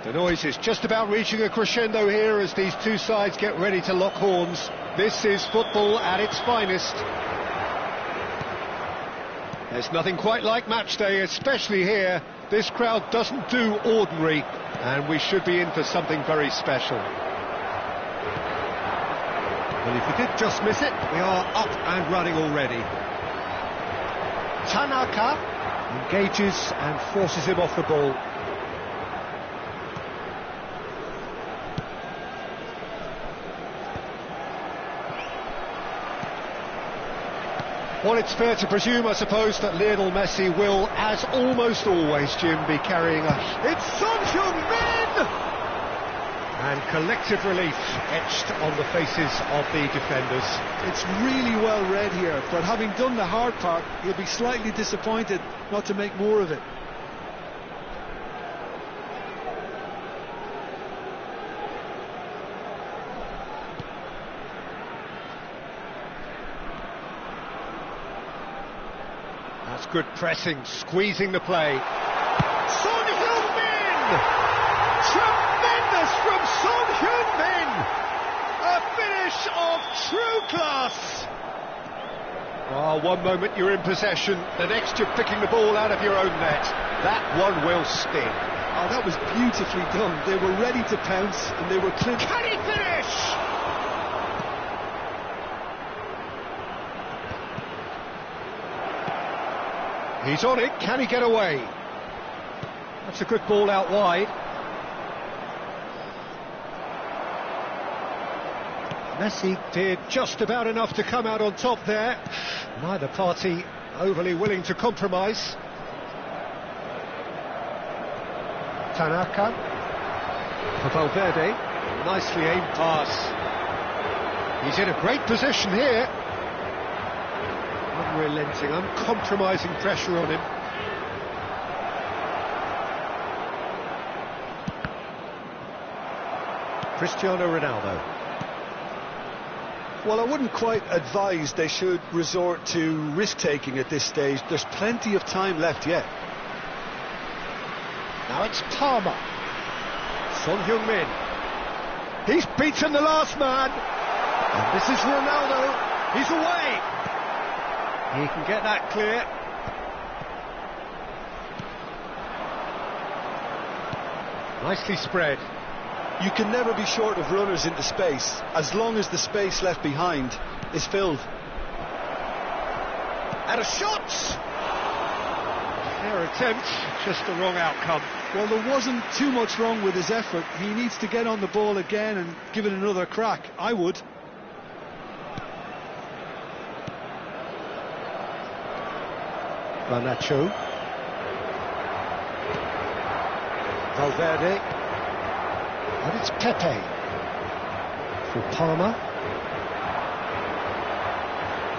The noise is just about reaching a crescendo here as these two sides get ready to lock horns. This is football at its finest. There's nothing quite like match day, especially here. This crowd doesn't do ordinary, and we should be in for something very special. Well, if you did just miss it, we are up and running already. Tanaka engages and forces him off the ball. Well, it's fair to presume, I suppose, that Lionel Messi will, as almost always, Jim, be carrying a... It's Son Heung-min! And collective relief etched on the faces of the defenders. It's really well read here, but having done the hard part, he'll be slightly disappointed not to make more of it. That's good pressing, squeezing the play. Son Heung-min! Tremendous from Son Heung-min! A finish of true class! Oh, one moment you're in possession, the next you're picking the ball out of your own net. That one will sting. Oh, that was beautifully done. They were ready to pounce and they were clean. Can he finish? He's on it, can he get away? That's a good ball out wide. Messi did just about enough to come out on top there. Neither party overly willing to compromise. Tanaka for Valverde, nicely aimed pass. He's in a great position here. Unrelenting, uncompromising pressure on him. Cristiano Ronaldo. Well, I wouldn't quite advise they should resort to risk-taking at this stage. There's plenty of time left yet. Now it's Palmer. Son Heung-min. He's beaten the last man. And this is Ronaldo. He's away. He can get that clear. Nicely spread. You can never be short of runners into space, as long as the space left behind is filled. And a shot! Fair attempt, just the wrong outcome. Well, there wasn't too much wrong with his effort. He needs to get on the ball again and give it another crack. I would. Garnacho. Valverde. And it's Pepe for Palmer.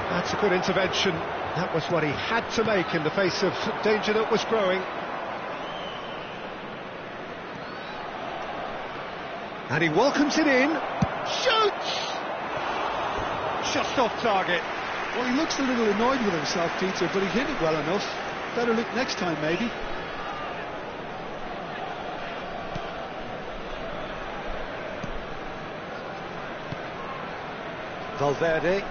That's a good intervention. That was what he had to make in the face of danger that was growing. And he welcomes it in. Shoots! Just off target. Well, he looks a little annoyed with himself, Peter, but he hit it well enough. Better look next time, maybe. Valverde.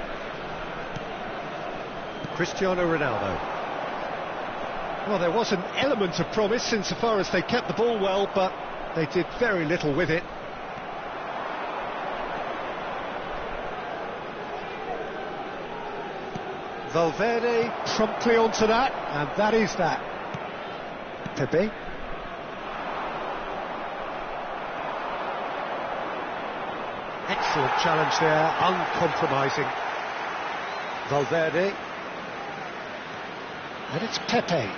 Cristiano Ronaldo. Well, there was an element of promise insofar as they kept the ball well, but they did very little with it. Valverde promptly onto that, and that is that. Pepe. Excellent challenge there, uncompromising. Valverde. And it's Pepe.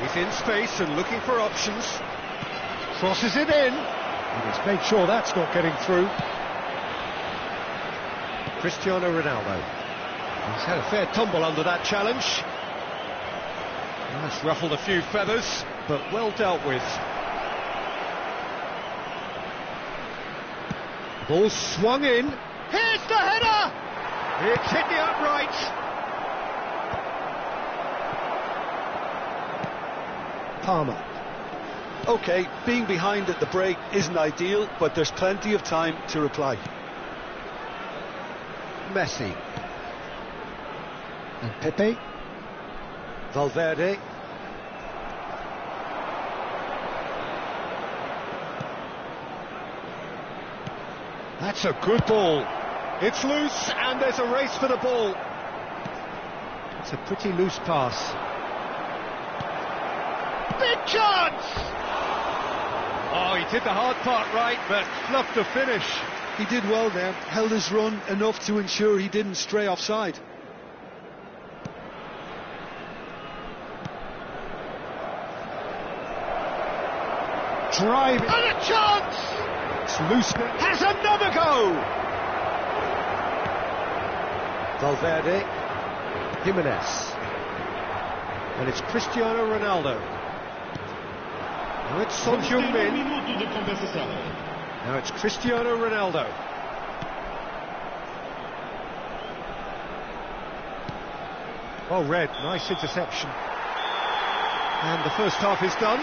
He's in space and looking for options. Crosses it in. And he's made sure that's not getting through. Cristiano Ronaldo. He's had a fair tumble under that challenge. That's ruffled a few feathers, but well dealt with. Ball swung in. Here's the header! It's hit the upright. Palmer. OK, being behind at the break isn't ideal, but there's plenty of time to reply. Messi. And Pepe. Valverde. That's a good ball. It's loose and there's a race for the ball. It's a pretty loose pass. Big chance! Oh, he did the hard part right, but fluffed the finish. He did well there, held his run enough to ensure he didn't stray offside. Drive, and a chance! It's loose, has another go! Valverde, Jimenez, and it's Cristiano Ronaldo. Now it's Son Heung-min. Now it's Cristiano Ronaldo. Well read, nice interception. And the first half is done.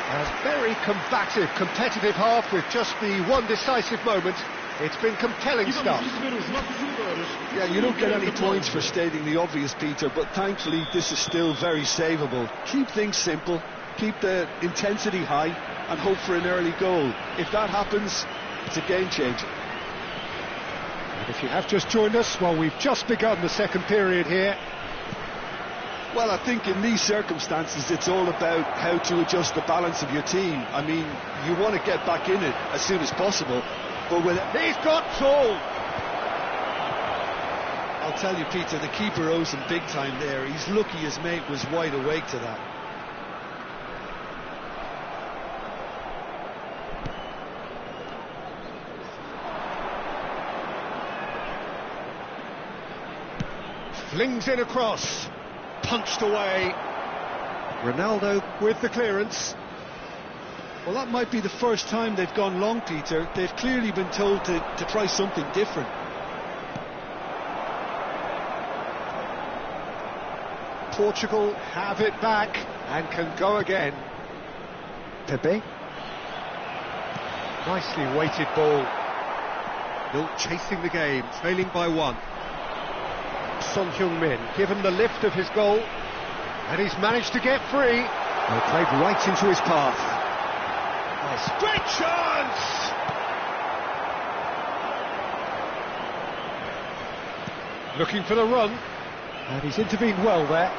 A very combative, competitive half with just the one decisive moment. It's been compelling stuff. Yeah, you don't get any points for stating the obvious, Peter, but thankfully this is still very savable. Keep things simple, keep the intensity high, and hope for an early goal. If that happens, it's a game changer. And if you have just joined us, well, we've just begun the second period here. Well, I think in these circumstances it's all about how to adjust the balance of your team. I mean, you want to get back in it as soon as possible, but with he's got Toll. I'll tell you, Peter, the keeper owes him big time there. He's lucky his mate was wide awake to that. Flings in across. Punched away. Ronaldo with the clearance. Well, that might be the first time they've gone long, Peter. They've clearly been told to try something different. Portugal have it back and can go again. Pepe. Nicely weighted ball. Still chasing the game, trailing by one. Son Heung-min given the lift of his goal, and he's managed to get free. They played right into his path. Nice. Great chance! Looking for the run, and he's intervened well there.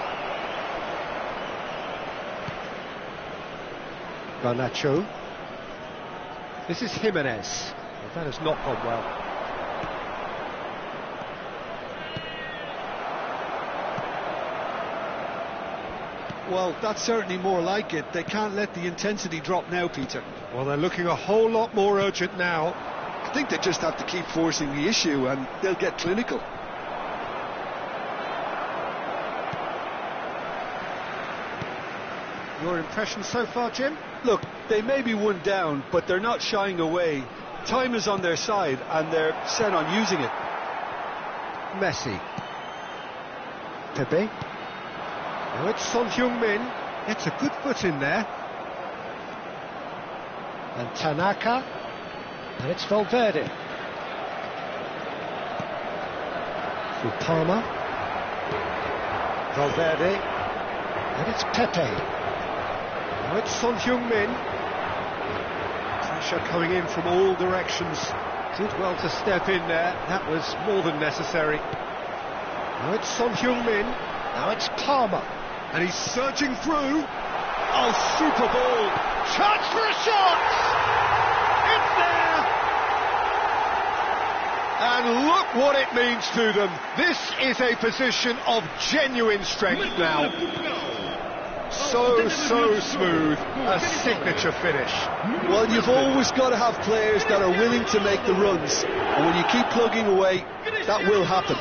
Garnacho. This is Jimenez. Well, that has not gone well. Well, that's certainly more like it. They can't let the intensity drop now, Peter. Well, they're looking a whole lot more urgent now. I think they just have to keep forcing the issue and they'll get clinical. Your impression so far, Jim? Look, they may be one down, but they're not shying away. Time is on their side and they're set on using it. Messi. Pepe. Now it's Son Heung-min. It's a good foot in there. And Tanaka. And it's Valverde. For Palmer. Valverde. And it's Pepe. Now it's Son Heung-min. Pressure coming in from all directions. Did well to step in there. That was more than necessary. Now it's Son Heung-min. Now it's Palmer. And he's surging through. Oh, super ball. Chance for a shot. It's there. And look what it means to them. This is a position of genuine strength now. So smooth. A signature finish. Well, you've always got to have players that are willing to make the runs. And when you keep plugging away, that will happen.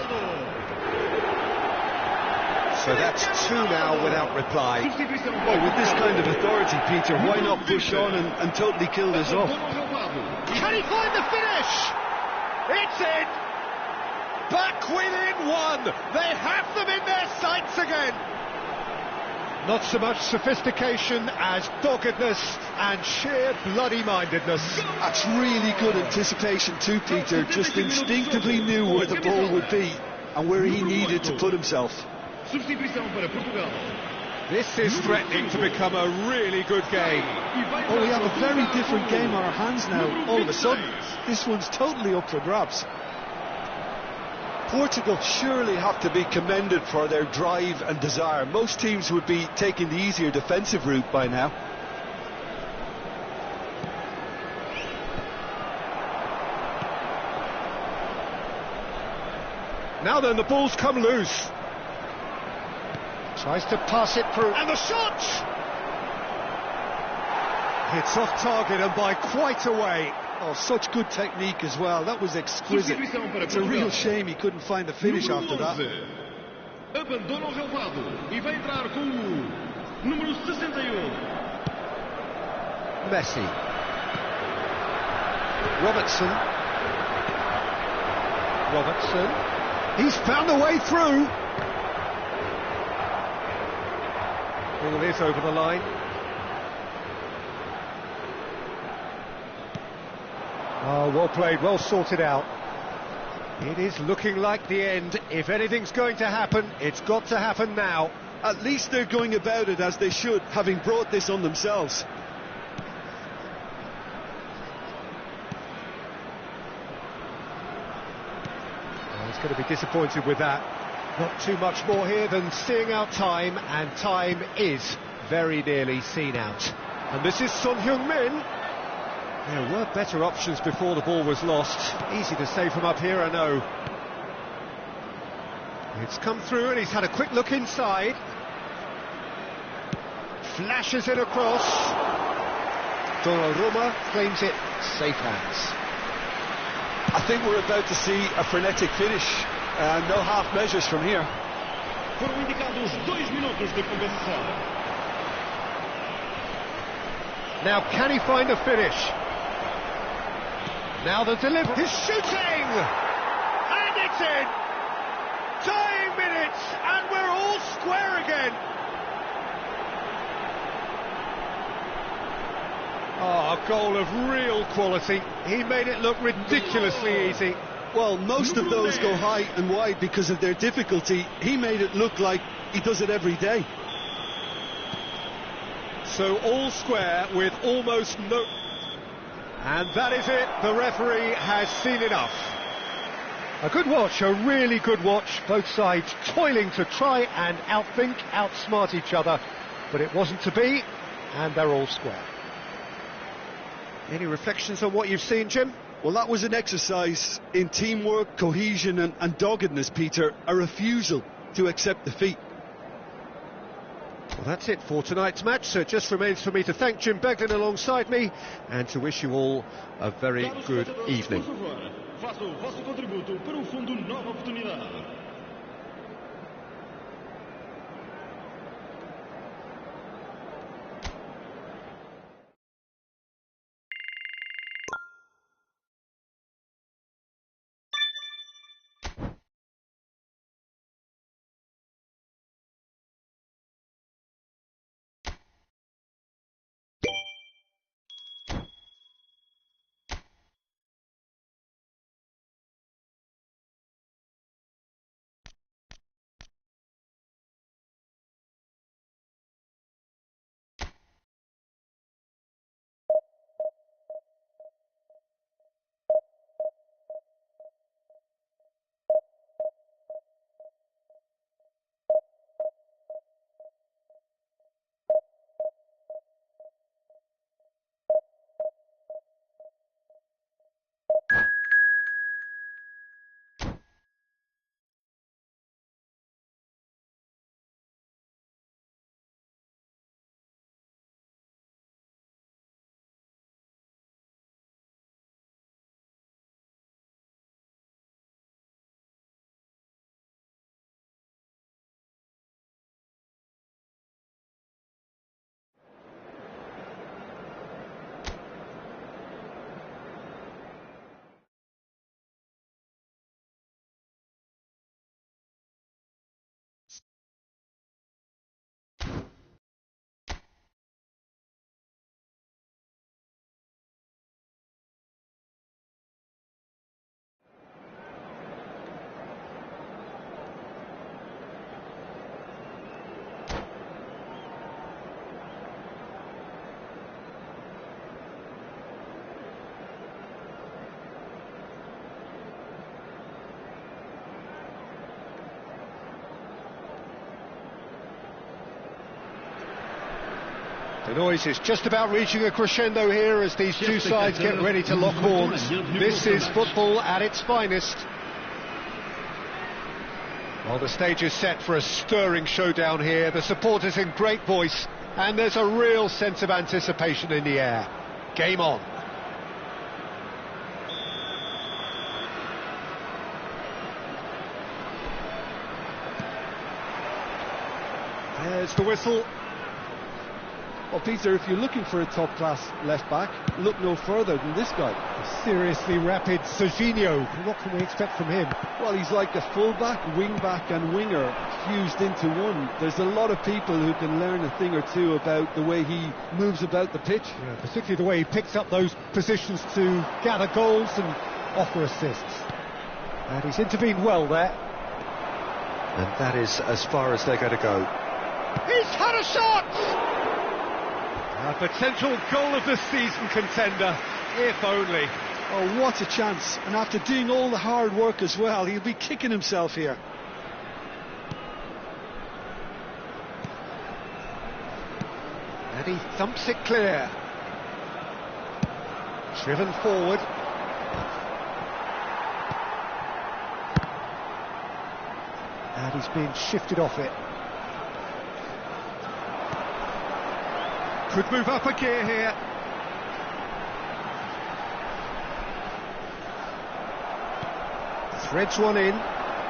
So that's two now without reply. Well, with this kind of authority, Peter, why not push on and totally kill this off? Can he find the finish? It's in! Back within one! They have them in their sights again! Not so much sophistication as doggedness and sheer bloody-mindedness. That's really good anticipation too, Peter. Just instinctively knew where the ball would be and where he needed to put himself. This is threatening to become a really good game. Oh, we have a very different game on our hands now, all of a sudden. This one's totally up for grabs. Portugal surely have to be commended for their drive and desire. Most teams would be taking the easier defensive route by now. Now then, the ball's come loose. Tries to pass it through, and the shot! It's off target and by quite a way. Oh, such good technique as well. That was exquisite. It's a real shame he couldn't find the finish after that. Abandona o relvado e vai entrar com o número 61. Messi. Robertson. He's found a way through. Ball is over the line. Oh, well played, well sorted out. It is looking like the end. If anything's going to happen, it's got to happen now. At least they're going about it as they should, having brought this on themselves. Well, he's going to be disappointed with that. Not too much more here than seeing out time, and time is very nearly seen out. And this is Son Heung-min. There were better options before the ball was lost. Easy to say from up here, I know. It's come through and he's had a quick look inside. Flashes it across. Donnarumma claims it, safe hands. I think we're about to see a frenetic finish. No half measures from here. Foram indicados 2 minutos de compensação. Now can he find a finish? Now the delivery. He's shooting! And it's in! Dying minutes, and we're all square again. Oh, a goal of real quality. He made it look ridiculously easy. Well, most of those go high and wide because of their difficulty. He made it look like he does it every day. So all square with almost no... And that is it, the referee has seen enough. A good watch, a really good watch, both sides toiling to try and outthink, outsmart each other, but it wasn't to be, and they're all square. Any reflections on what you've seen, Jim? Well, that was an exercise in teamwork, cohesion and doggedness, Peter, a refusal to accept defeat. Well, that's it for tonight's match, so it just remains for me to thank Jim Beglin alongside me and to wish you all a very good evening. Faça o vosso contributo para o Fundo Nova Oportunidade. The noise is just about reaching a crescendo here as these two sides get ready to lock horns. This is football at its finest. Well, the stage is set for a stirring showdown here. The supporters in great voice, and there's a real sense of anticipation in the air. Game on. There's the whistle. Well, Peter, if you're looking for a top-class left-back, look no further than this guy. A seriously rapid Serginho. What can we expect from him? Well, he's like a full-back, wing-back and winger fused into one. There's a lot of people who can learn a thing or two about the way he moves about the pitch. Yeah, particularly the way he picks up those positions to gather goals and offer assists. And he's intervened well there. And that is as far as they're going to go. He's had a shot! A potential goal of the season contender, if only. Oh, what a chance. And after doing all the hard work as well, he'll be kicking himself here. And he thumps it clear. Driven forward. And he's being shifted off it. Could move up a gear here. Threads one in.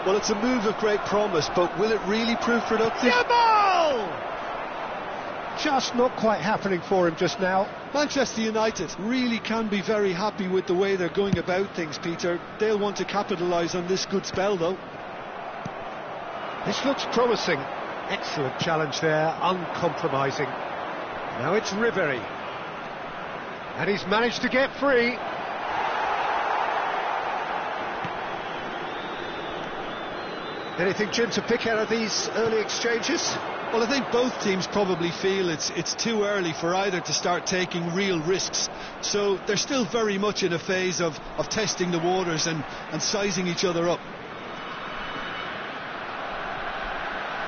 Well, it's a move of great promise, but will it really prove productive? Jabal! Just not quite happening for him just now. Manchester United really can be very happy with the way they're going about things, Peter. They'll want to capitalise on this good spell, though. This looks promising. Excellent challenge there, uncompromising. Now it's Ribery. And he's managed to get free. Anything, Jim, to pick out of these early exchanges? Well, I think both teams probably feel it's too early for either to start taking real risks. So they're still very much in a phase of testing the waters and sizing each other up.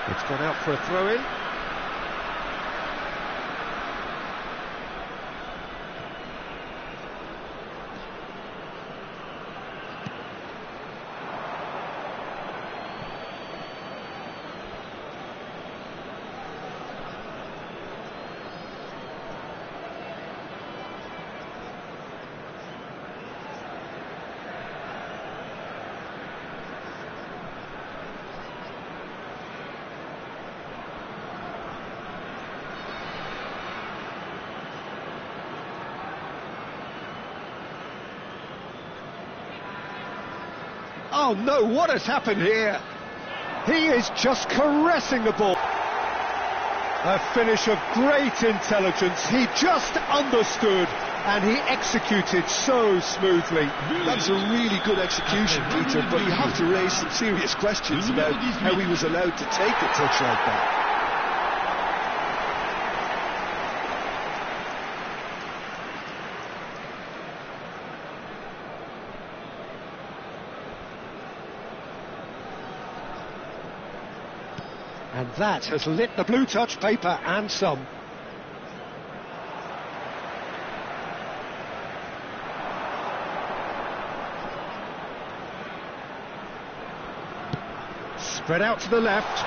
It's gone out for a throw-in. Oh no, what has happened here? He is just caressing the ball. A finish of great intelligence. He just understood and he executed so smoothly. That's a really good execution, Peter, but you have to raise some serious questions about how he was allowed to take a touch like that. And that has lit the blue touch paper and some. Spread out to the left.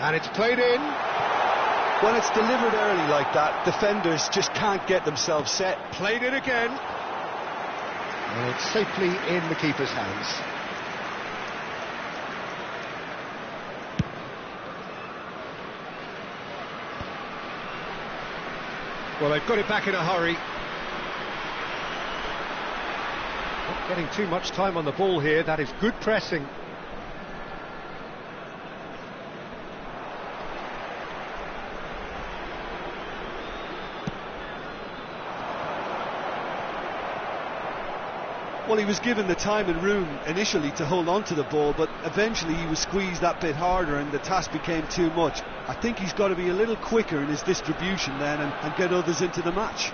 And it's played in. When it's delivered early like that, defenders just can't get themselves set. Played in again. And it's safely in the keeper's hands. Well, they've got it back in a hurry. Not getting too much time on the ball here. That is good pressing. Well, he was given the time and room initially to hold on to the ball, but eventually he was squeezed that bit harder and the task became too much. I think he's got to be a little quicker in his distribution then and get others into the match.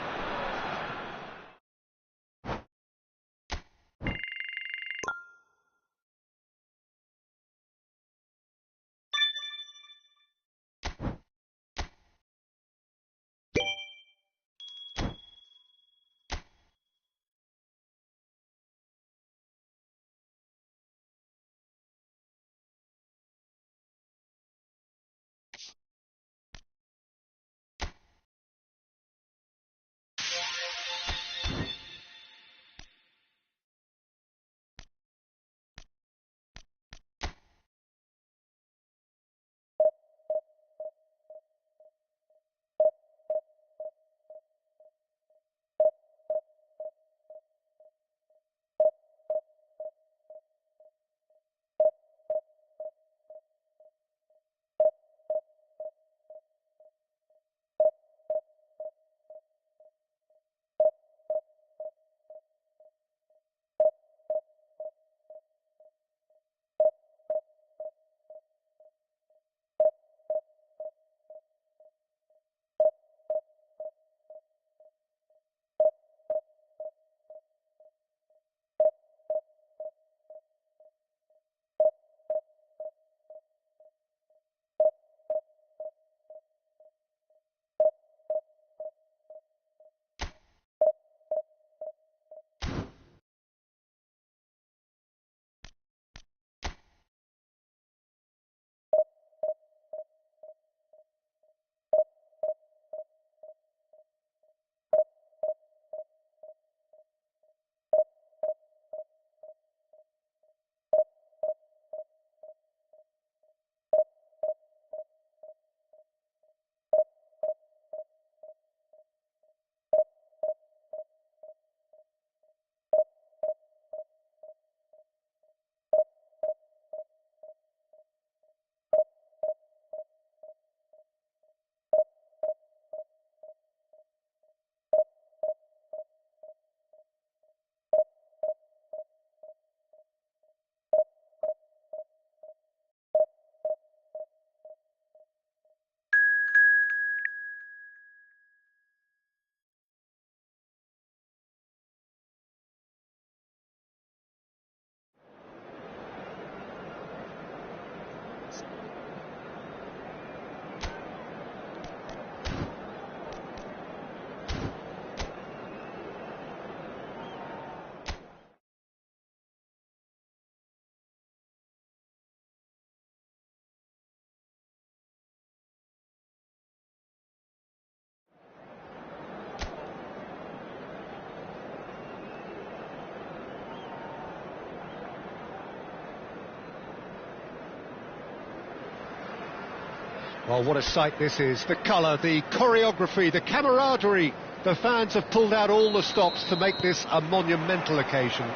Well, what a sight this is. The colour, the choreography, the camaraderie. The fans have pulled out all the stops to make this a monumental occasion.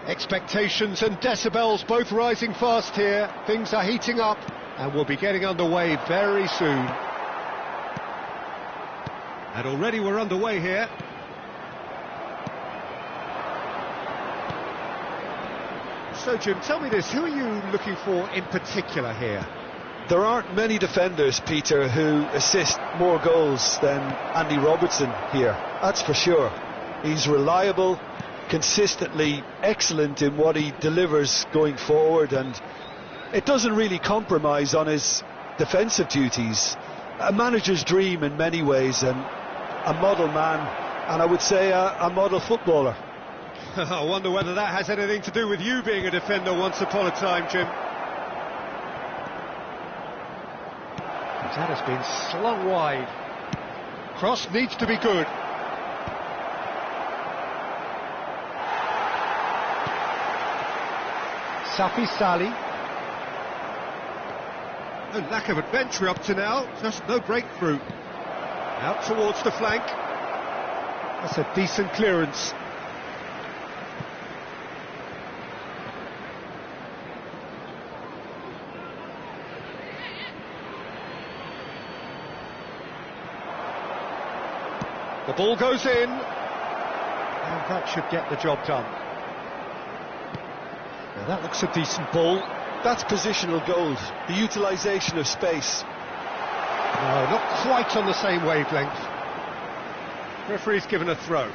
Expectations and decibels both rising fast here. Things are heating up and we'll be getting underway very soon. And already we're underway here. So, Jim, tell me this, who are you looking for in particular here? There aren't many defenders, Peter, who assist more goals than Andy Robertson here, that's for sure. He's reliable, consistently excellent in what he delivers going forward, and it doesn't really compromise on his defensive duties. A manager's dream in many ways, and a model man, and I would say a model footballer. I wonder whether that has anything to do with you being a defender once upon a time, Jim. That has been slung wide. Cross needs to be good. Safi Sali. No lack of adventure up to now, just no breakthrough. Out towards the flank. That's a decent clearance. The ball goes in, and that should get the job done. Now that looks a decent ball. That's positional gold, the utilisation of space. No, not quite on the same wavelength. Referee's given a throw.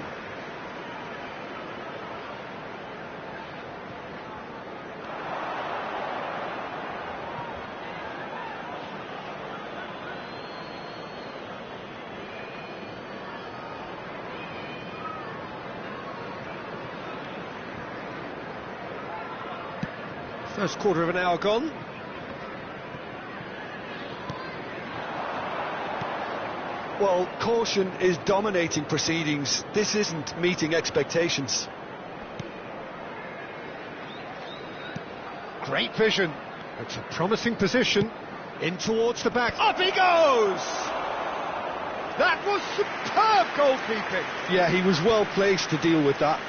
First quarter of an hour gone. Well, caution is dominating proceedings. This isn't meeting expectations. Great vision. It's a promising position. In towards the back. Up he goes! That was superb goalkeeping. Yeah, he was well placed to deal with that.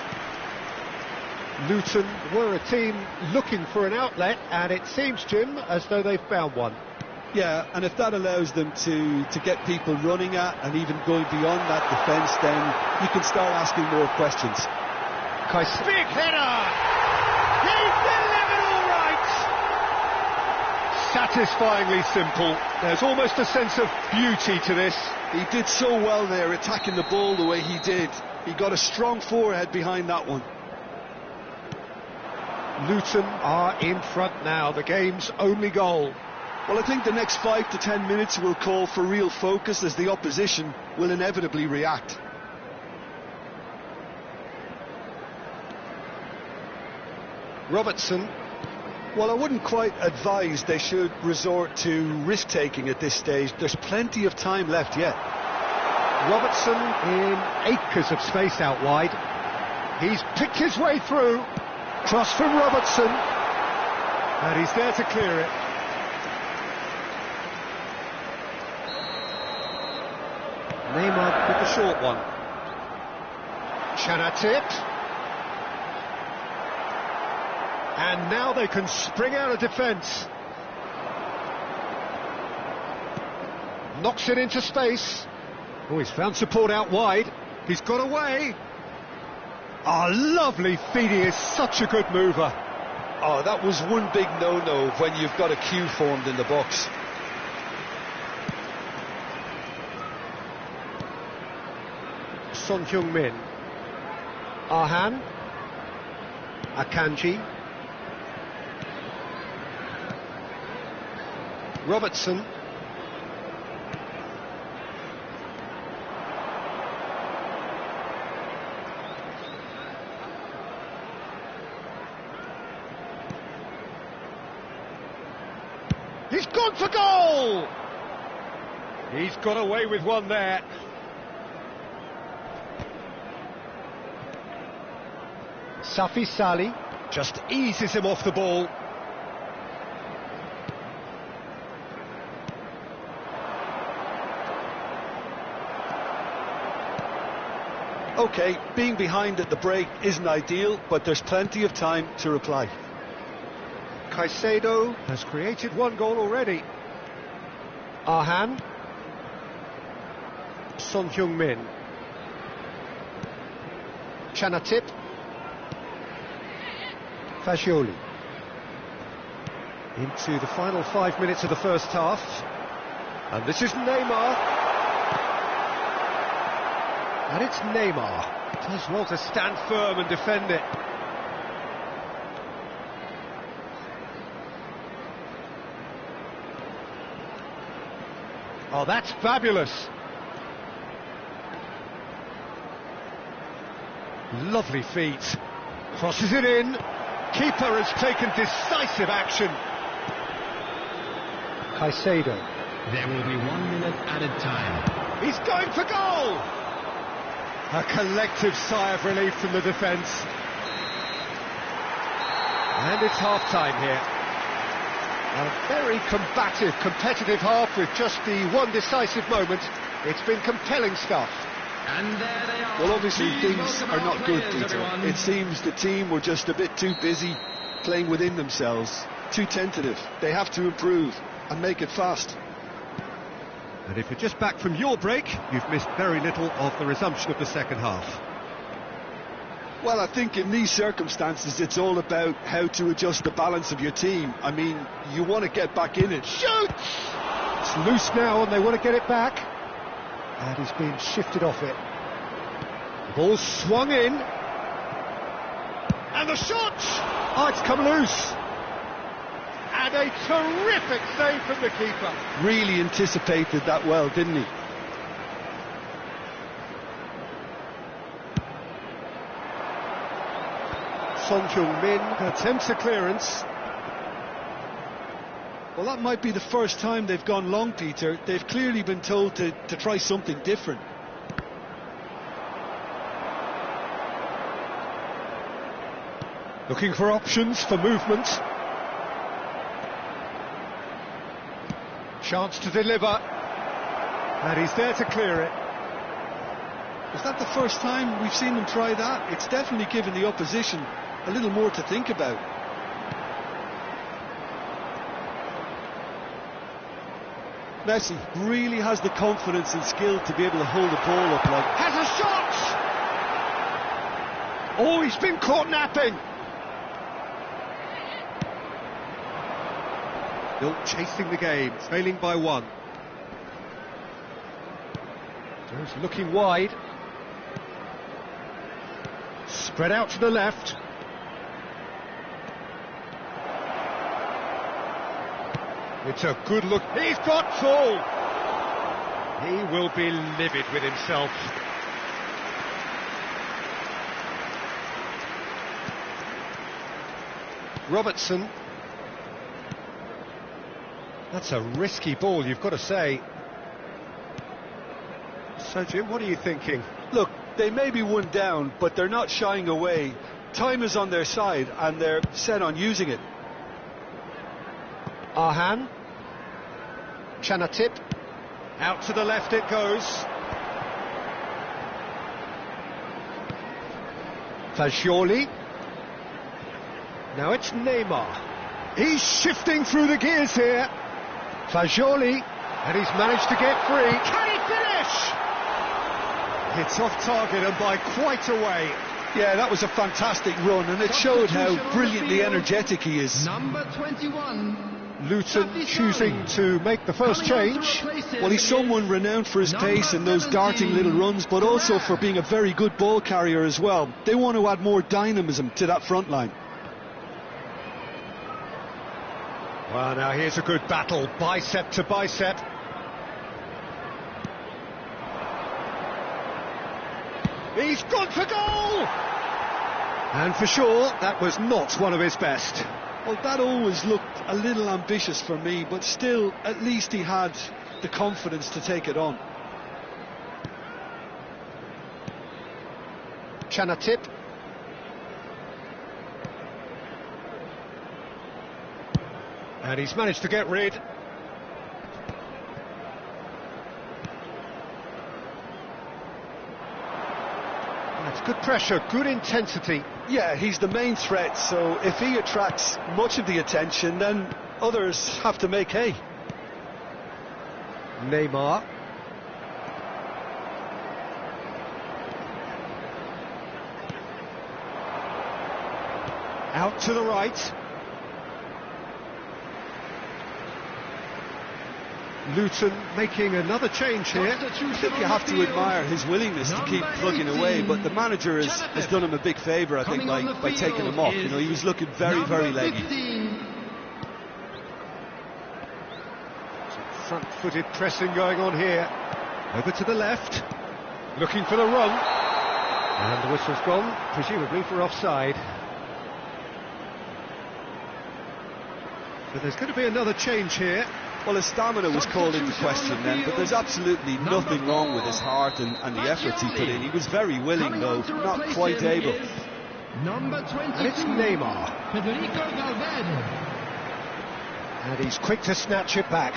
Luton were a team looking for an outlet, and it seems, Jim, as though they've found one. Yeah, and if that allows them to get people running at and even going beyond that defence, then you can start asking more questions. Big header! He's delivered all right! Satisfyingly simple. There's almost a sense of beauty to this. He did so well there, attacking the ball the way he did. He got a strong forehead behind that one. Luton are in front now, the game's only goal. Well, I think the next 5 to 10 minutes will call for real focus, as the opposition will inevitably react. Robertson. Well, I wouldn't quite advise they should resort to risk-taking at this stage. There's plenty of time left yet. Robertson in acres of space out wide. He's picked his way through. Cross from Robertson, and he's there to clear it. Neymar with the short one. Chanatit. And now they can spring out of defence. Knocks it into space. Oh, he's found support out wide. He's got away. Oh, lovely feed. He is such a good mover. Oh, that was one big no-no when you've got a queue formed in the box. Son Heung-min. Arhan. Akanji. Robertson. He's gone for goal! He's got away with one there. Safi Sali just eases him off the ball. OK, being behind at the break isn't ideal, but there's plenty of time to reply. Caicedo has created one goal already. Arhan. Son Heung-min. Chanatip. Fagioli. Into the final 5 minutes of the first half. And this is Neymar. And it's Neymar. Does well to stand firm and defend it. Oh, that's fabulous. Lovely feet. Crosses it in. Keeper has taken decisive action. Caicedo. There will be 1 minute added time. He's going for goal! A collective sigh of relief from the defence. And it's half-time here. A very combative, competitive half with just the one decisive moment. It's been compelling stuff. And there they are. Well, obviously things are not good, Peter. It seems the team were just a bit too busy playing within themselves, too tentative. They have to improve and make it fast. And if you're just back from your break, you've missed very little of the resumption of the second half. Well, I think in these circumstances it's all about how to adjust the balance of your team. I mean, you want to get back in it. Shoots! It's loose now and they want to get it back. And he's been shifted off it. The ball's swung in. And the shot! Oh, it's come loose. And a terrific save from the keeper. Really anticipated that well, didn't he? Son Heung-min attempts a clearance. Well, that might be the first time they've gone long, Peter. They've clearly been told to try something different. Looking for options for movement. Chance to deliver. And he's there to clear it. Is that the first time we've seen them try that? It's definitely given the opposition a little more to think about. Messi really has the confidence and skill to be able to hold the ball up like... Has a shot! Oh, he's been caught napping. Still chasing the game, trailing by one. Joe's looking wide. Spread out to the left. It's a good look. He's got full. He will be livid with himself. Robertson. That's a risky ball, you've got to say. So, Jim, what are you thinking? Look, they may be one down, but they're not shying away. Time is on their side, and they're set on using it. Arhan. Chanatip. Out to the left it goes. Fagioli. Now it's Neymar. He's shifting through the gears here. Fagioli. And he's managed to get free. Can he finish? It's off target and by quite a way. Yeah, that was a fantastic run, and it showed how brilliantly energetic he is. Number 21. Luton choosing to make the first change. Well, he's someone renowned for his pace and those darting little runs, but also for being a very good ball carrier as well. They want to add more dynamism to that front line. Well, now here's a good battle, bicep to bicep. He's gone for goal! And for sure, that was not one of his best. Well, that always looked a little ambitious for me, but still, at least he had the confidence to take it on. Chanatip. And he's managed to get rid. It's good pressure, good intensity. Yeah, he's the main threat, so if he attracts much of the attention, then others have to make hay. Neymar. Out to the right. Luton making another change here. I think you have to admire his willingness to keep plugging away, but the manager has done him a big favour, I think, by taking him off. You know, he was looking very, very leggy. Some front-footed pressing going on here. Over to the left, looking for the run. And the whistle's gone, presumably for offside. So there's going to be another change here. Well, his stamina was called into question then, but there's absolutely nothing wrong with his heart and the efforts he put in. He was very willing, though, not quite able. And it's Neymar. And he's quick to snatch it back.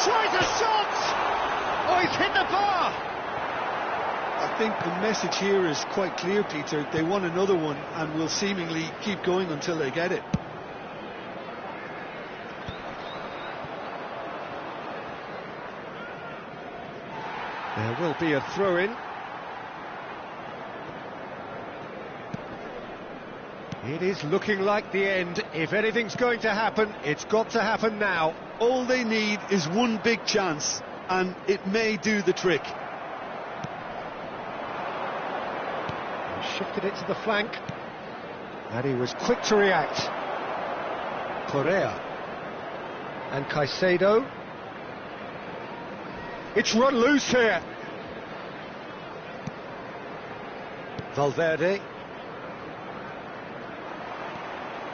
Tries a shot! Oh, he's hit the bar! I think the message here is quite clear, Peter. They want another one and will seemingly keep going until they get it. There will be a throw-in. It is looking like the end. If anything's going to happen, it's got to happen now. All they need is one big chance, and it may do the trick. He shifted it to the flank, and he was quick to react. Correa and Caicedo. It's run loose here. Valverde.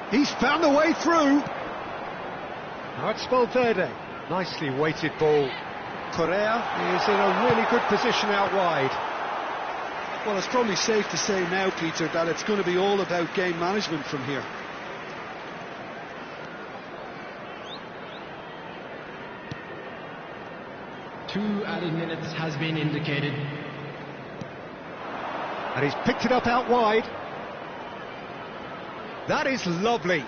He's found a way through. Now it's Valverde. Nicely weighted ball. Correa is in a really good position out wide. Well, it's probably safe to say now, Peter, that it's going to be all about game management from here. Two added minutes has been indicated. And he's picked it up out wide. That is lovely.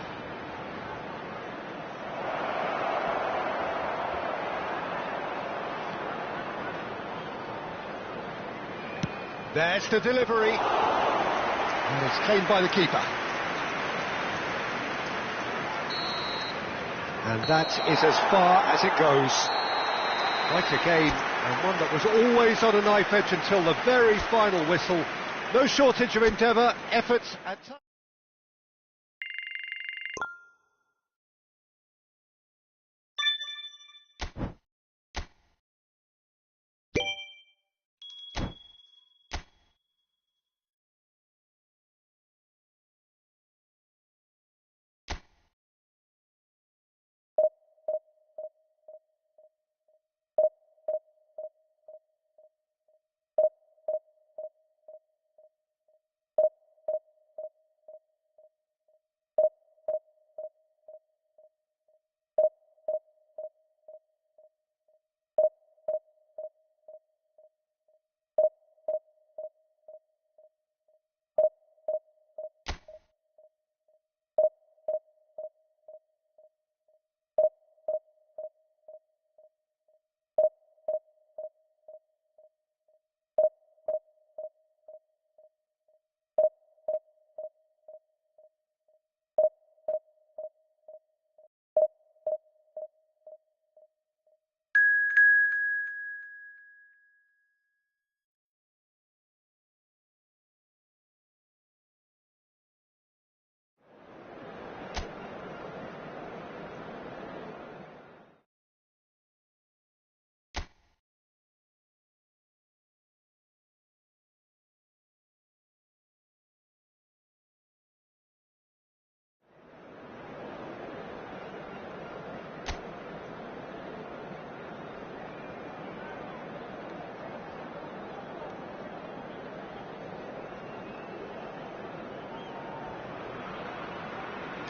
There's the delivery. And it's claimed by the keeper. And that is as far as it goes. Quite a game, and one that was always on a knife edge until the very final whistle. No shortage of endeavour, efforts at times.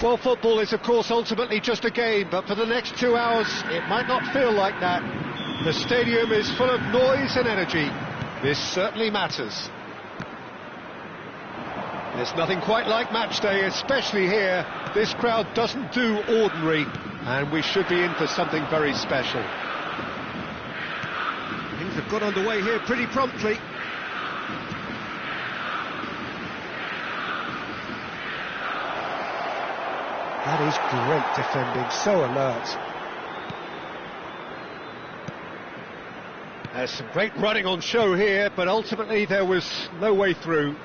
Well, football is, of course, ultimately just a game, but for the next 2 hours, it might not feel like that. The stadium is full of noise and energy. This certainly matters. There's nothing quite like match day, especially here. This crowd doesn't do ordinary, and we should be in for something very special. Things have got underway here pretty promptly. That is great defending, so alert. There's some great running on show here, but ultimately there was no way through.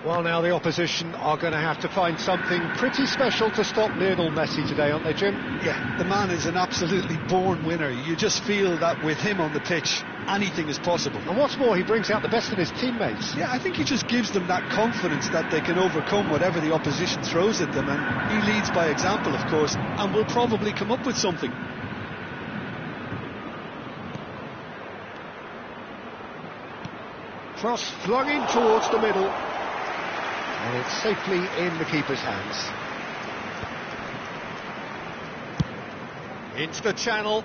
Well, now the opposition are going to have to find something pretty special to stop Lionel Messi today, aren't they, Jim? Yeah, the man is an absolutely born winner. You just feel that with him on the pitch, anything is possible. And what's more, he brings out the best in his teammates. Yeah, I think he just gives them that confidence that they can overcome whatever the opposition throws at them, and he leads by example, of course, and will probably come up with something. Cross flung in towards the middle. And it's safely in the keeper's hands. Into the channel.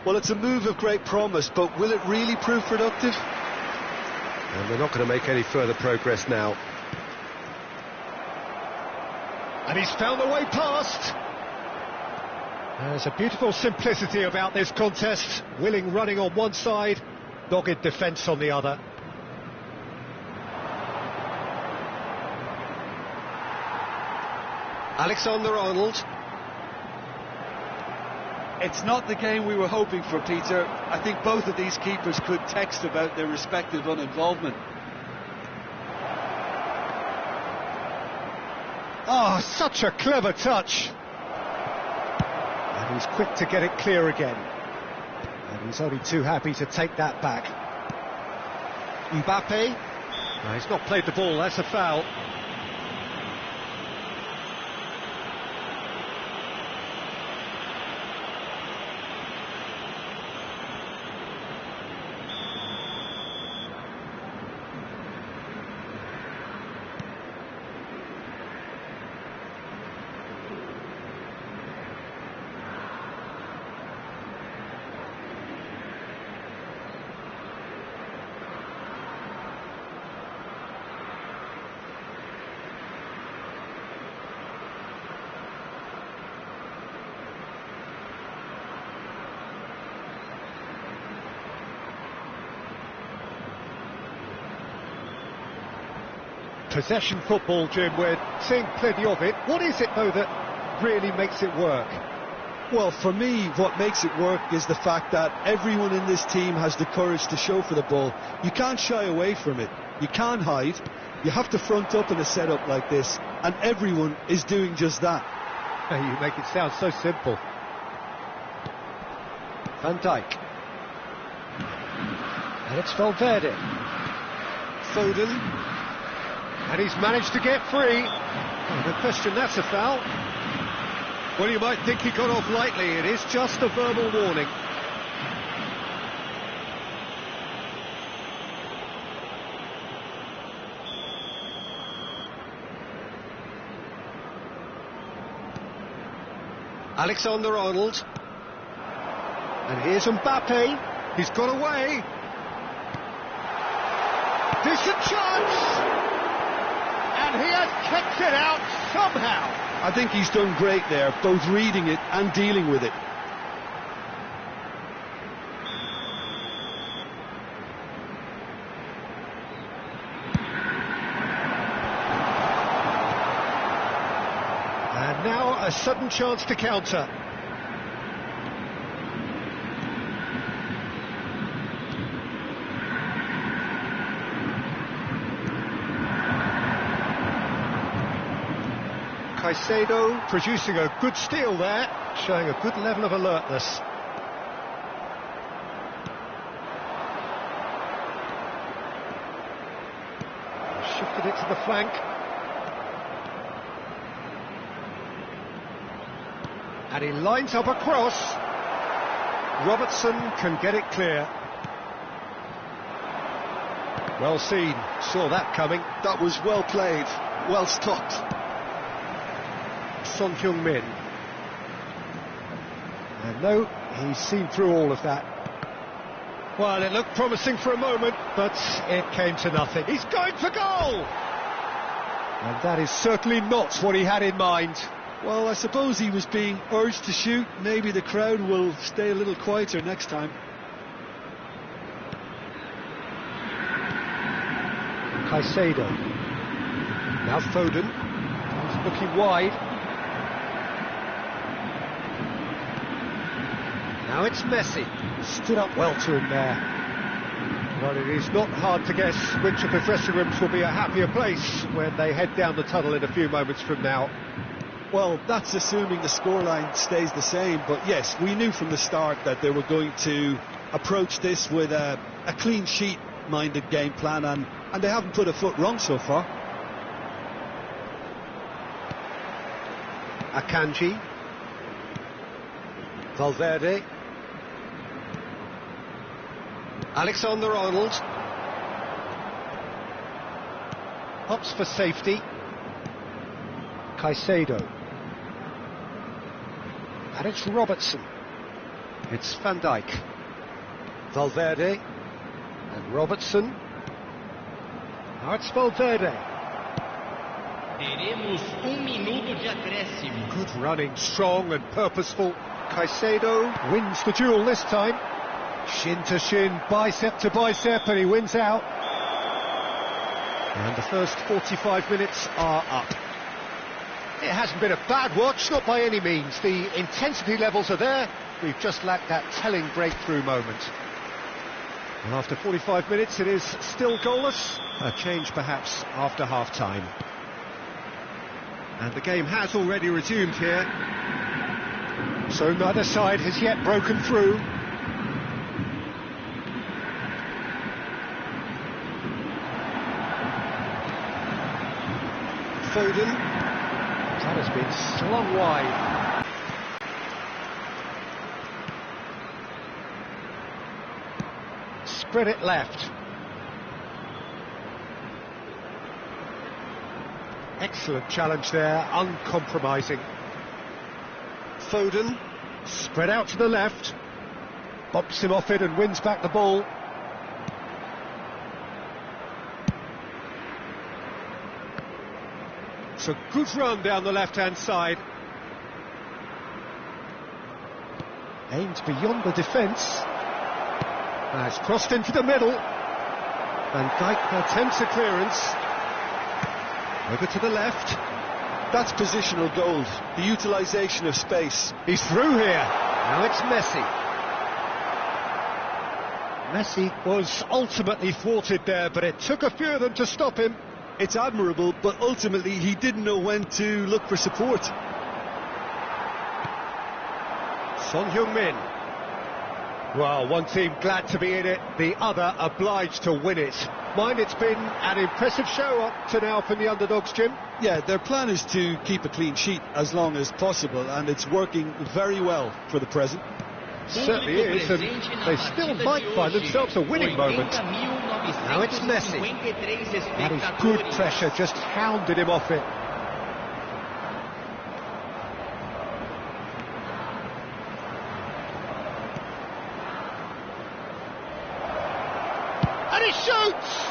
Well, it's a move of great promise, but will it really prove productive? And they're not going to make any further progress now. And he's found the way past. There's a beautiful simplicity about this contest. Willing running on one side, dogged defence on the other. Alexander-Arnold. It's not the game we were hoping for, Peter. I think both of these keepers could text about their respective uninvolvement. Oh, such a clever touch. And he's quick to get it clear again. And he's only too happy to take that back. Mbappe. No, he's not played the ball, that's a foul. Possession football, Jim, we're seeing plenty of it. What is it, though, that really makes it work? Well, for me, what makes it work is the fact that everyone in this team has the courage to show for the ball. You can't shy away from it. You can't hide. You have to front up in a setup like this, and everyone is doing just that. You make it sound so simple. Van Dijk. And it's Valverde. Foden. And he's managed to get free. Oh, no question, that's a foul. Well, you might think he got off lightly. It is just a verbal warning. Alexander-Arnold. And here's Mbappe. He's got away. Decent chance. And he has kicked it out somehow. I think he's done great there, both reading it and dealing with it. And now a sudden chance to counter. Caicedo producing a good steal there, showing a good level of alertness. Shifted it to the flank. And he lines up a cross. Robertson can get it clear. Well seen, saw that coming. That was well played, well stopped. Son Heung-min. And no, he's seen through all of that. Well, it looked promising for a moment, but it came to nothing. He's going for goal! And that is certainly not what he had in mind. Well, I suppose he was being urged to shoot. Maybe the crowd will stay a little quieter next time. Caicedo. Now Foden. He's looking wide. Now it's Messi. Stood up well to him there. Well, it is not hard to guess which of the dressing rooms will be a happier place when they head down the tunnel in a few moments from now. Well, that's assuming the scoreline stays the same, but yes, we knew from the start that they were going to approach this with a clean sheet-minded game plan, and they haven't put a foot wrong so far. Akanji. Valverde. Alexander-Arnold. Hops for safety. Caicedo. And it's Robertson. It's Van Dijk. Valverde. And Robertson. Now it's Valverde. Teremos minuto de acréscimo. Good running, strong and purposeful. Caicedo wins the duel this time. Shin to shin, bicep to bicep, and he wins out. And the first 45 minutes are up. It hasn't been a bad watch, not by any means. The intensity levels are there. We've just lacked that telling breakthrough moment. And after 45 minutes, it is still goalless. A change perhaps after half-time. And the game has already resumed here. So neither side has yet broken through. Foden. That has been slung wide. Spread it left. Excellent challenge there, uncompromising. Foden, spread out to the left, bops him off it and wins back the ball. It's a good run down the left-hand side. Aimed beyond the defence. It's crossed into the middle. Van Dijk attempts a clearance. Over to the left. That's positional gold, the utilisation of space. He's through here. Now it's Messi. Messi was ultimately thwarted there, but it took a few of them to stop him. It's admirable, but ultimately he didn't know when to look for support. Son Heung-min. Well, one team glad to be in it, the other obliged to win it. Mind, it's been an impressive show up to now from the underdogs, Jim. Yeah, their plan is to keep a clean sheet as long as possible, and it's working very well for the present. Certainly is, and they still might find themselves a winning moment. Now it's Messi. That is good pressure, just hounded him off it. And he shoots!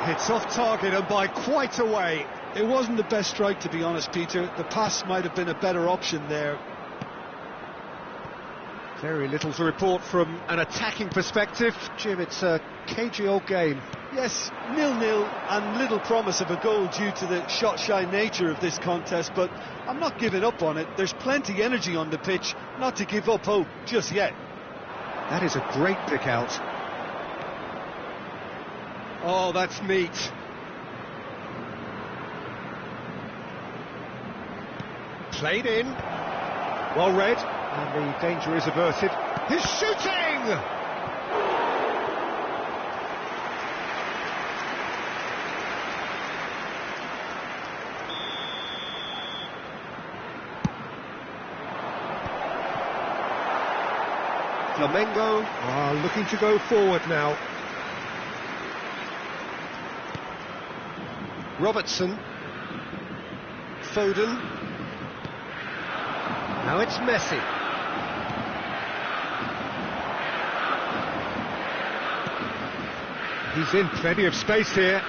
It's off target and by quite a way. It wasn't the best strike, to be honest, Peter. The pass might have been a better option there. Very little to report from an attacking perspective. Jim, it's a cagey old game. Yes, 0-0 and little promise of a goal due to the shot-shy nature of this contest, but I'm not giving up on it. There's plenty energy on the pitch, not to give up hope just yet. That is a great pick out. Oh, that's neat. Played in. Well read. And the danger is averted. He's shooting! Flamengo are looking to go forward now. Robertson. Foden. Now it's Messi. He's in plenty of space here.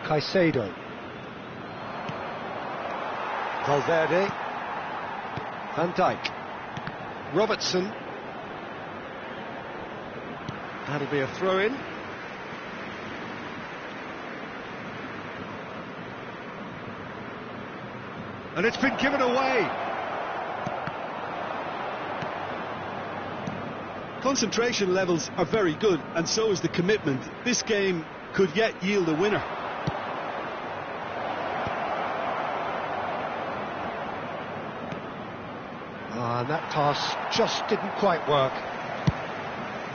Caicedo. Valverde. Van Dijk. Robertson. That'll be a throw-in. And it's been given away. Concentration levels are very good, and so is the commitment. This game could yet yield a winner. And that pass just didn't quite work.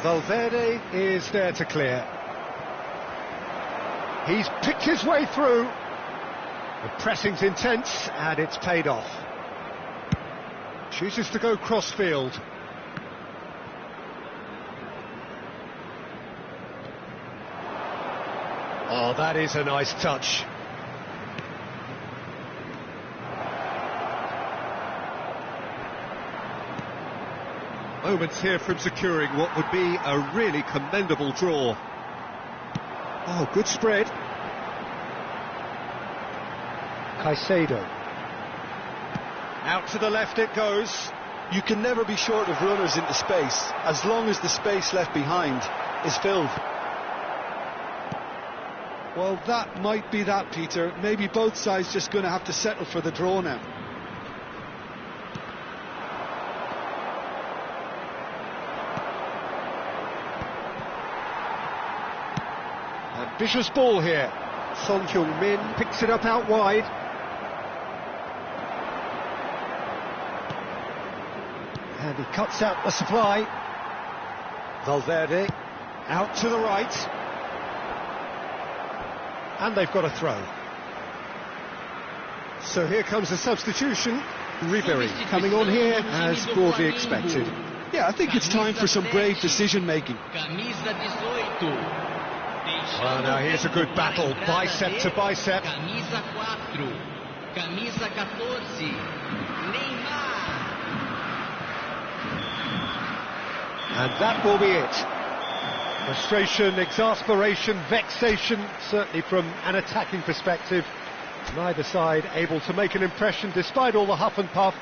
Valverde is there to clear. He's picked his way through. The pressing's intense, and it's paid off. Chooses to go cross-field. Oh, that is a nice touch. Moments here from securing what would be a really commendable draw. Oh, good spread. Caicedo. Out to the left it goes. You can never be short of runners into space, as long as the space left behind is filled. Well, that might be that, Peter. Maybe both sides just going to have to settle for the draw now. Ambitious ball here. Son Heung-min picks it up out wide. And he cuts out the supply. Valverde out to the right. And they've got a throw. So here comes the substitution. Ribéry coming on here as broadly expected. Yeah, I think it's time for some brave decision-making. Well, now here's a good battle, bicep to bicep. Camisa 4, camisa 14, Neymar. And that will be it. Frustration, exasperation, vexation, certainly from an attacking perspective. Neither side able to make an impression despite all the huff and puff.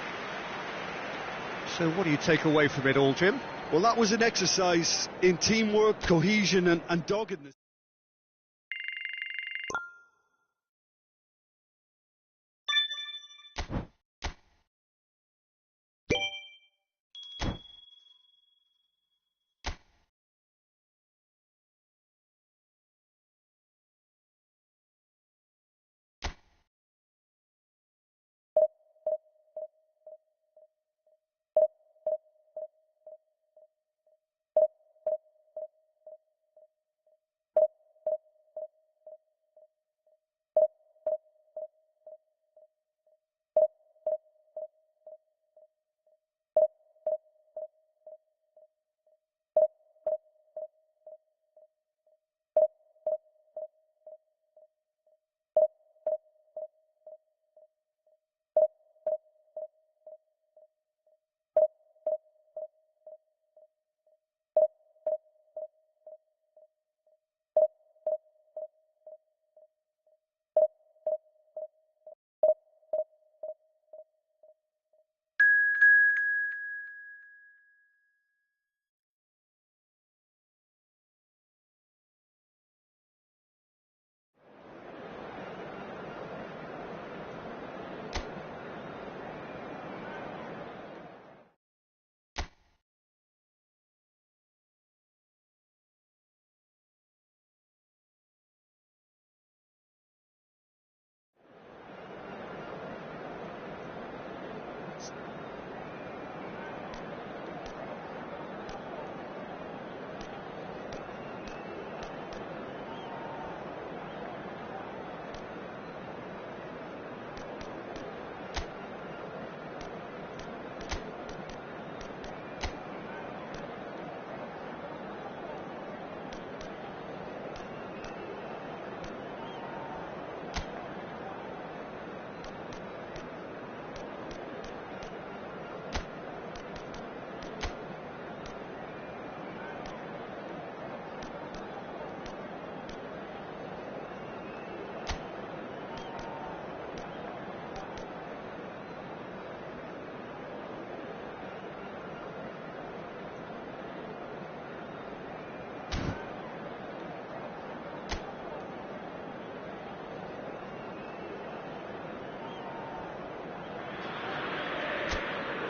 So what do you take away from it all, Jim? Well, that was an exercise in teamwork, cohesion and doggedness.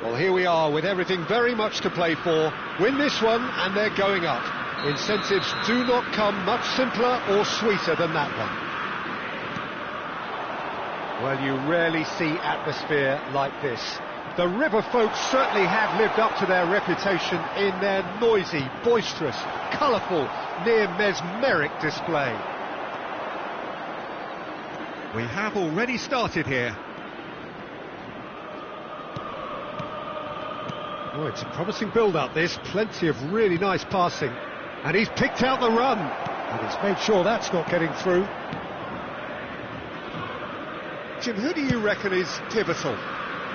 Well, here we are with everything very much to play for. Win this one and they're going up. Incentives do not come much simpler or sweeter than that one. Well, you rarely see atmosphere like this. The River folks certainly have lived up to their reputation in their noisy, boisterous, colourful, near mesmeric display. We have already started here. Oh, it's a promising build-up, this. Plenty of really nice passing. And he's picked out the run. And he's made sure that's not getting through. Jim, who do you reckon is pivotal?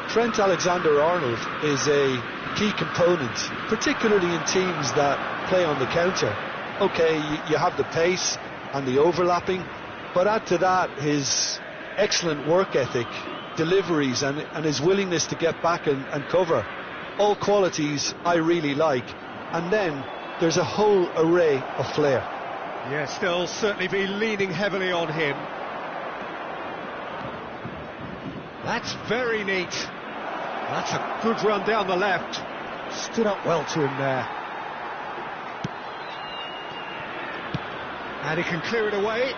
Trent Alexander-Arnold is a key component, particularly in teams that play on the counter. OK, you have the pace and the overlapping, but add to that his excellent work ethic, deliveries and his willingness to get back and cover. All qualities I really like. And then there's a whole array of flair. Yes, they'll certainly be leaning heavily on him. That's very neat. That's a good run down the left. Stood up well to him there. And he can clear it away.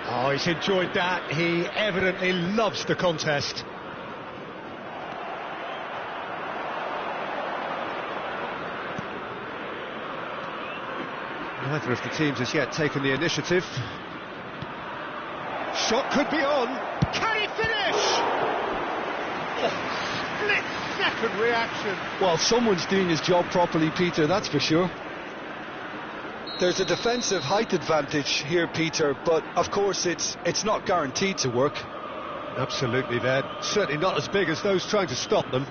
Oh, he's enjoyed that. He evidently loves the contest. Neither of the teams has yet taken the initiative. Shot could be on. Can he finish? Oh, split-second reaction. Well, someone's doing his job properly, Peter, that's for sure. There's a defensive height advantage here, Peter, but of course it's not guaranteed to work. Absolutely, they're certainly not as big as those trying to stop them.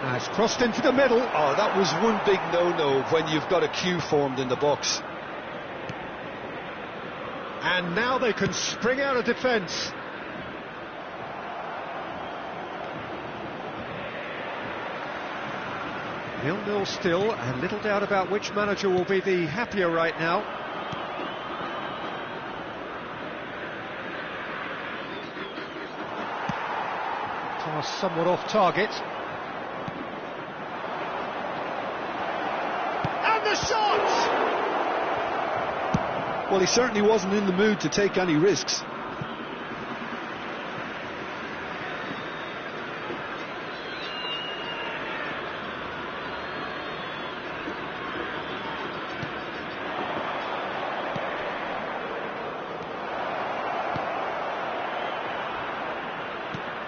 Now it's crossed into the middle. Oh, that was one big no-no when you've got a queue formed in the box. And now they can spring out of defence. 0-0 still, and little doubt about which manager will be the happier right now. Pass somewhat off target. And the shot! Well, he certainly wasn't in the mood to take any risks.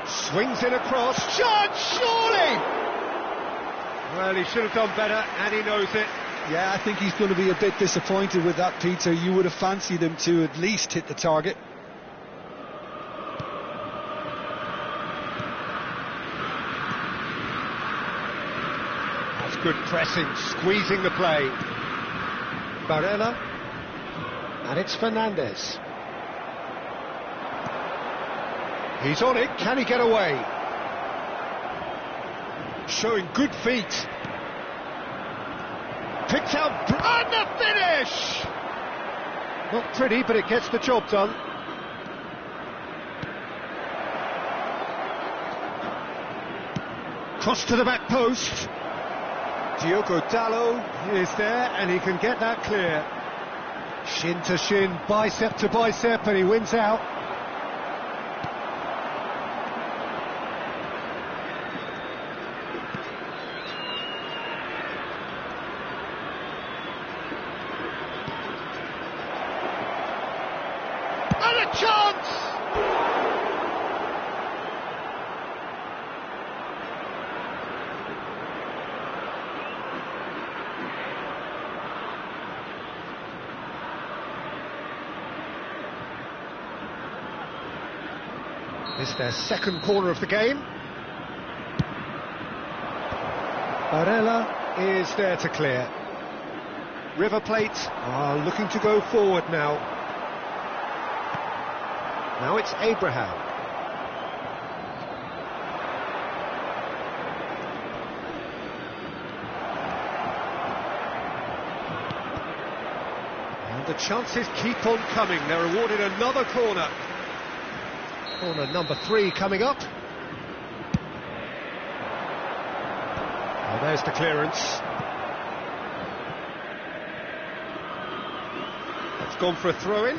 Swings it across. Chance, surely! Well, he should have done better, and he knows it. Yeah, I think he's going to be a bit disappointed with that, Peter. You would have fancied him to at least hit the target. That's good pressing, squeezing the play. Barella. And it's Fernandez. He's on it, can he get away? Showing good feet. Picked out, and the finish! Not pretty, but it gets the job done. Cross to the back post. Diogo Dalot is there, and he can get that clear. Shin to shin, bicep to bicep, and he wins out. And a chance! This is their second corner of the game. Barella is there to clear. River Plate are looking to go forward now. Now it's Abraham. And the chances keep on coming. They're awarded another corner. Corner number 3 coming up. Oh, there's the clearance. It's gone for a throw-in.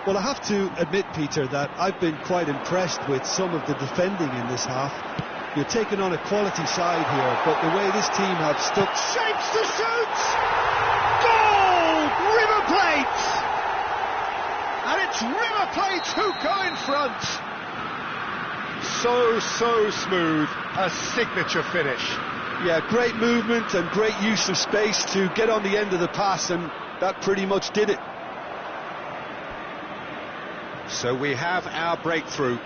Well, I have to admit, Peter, that I've been quite impressed with some of the defending in this half. You're taking on a quality side here, but the way this team have stuck... Shapes to shoot! Goal! River Plate! And it's River Plate who go in front. So smooth. A signature finish. Yeah, great movement and great use of space to get on the end of the pass, and that pretty much did it. So we have our breakthrough.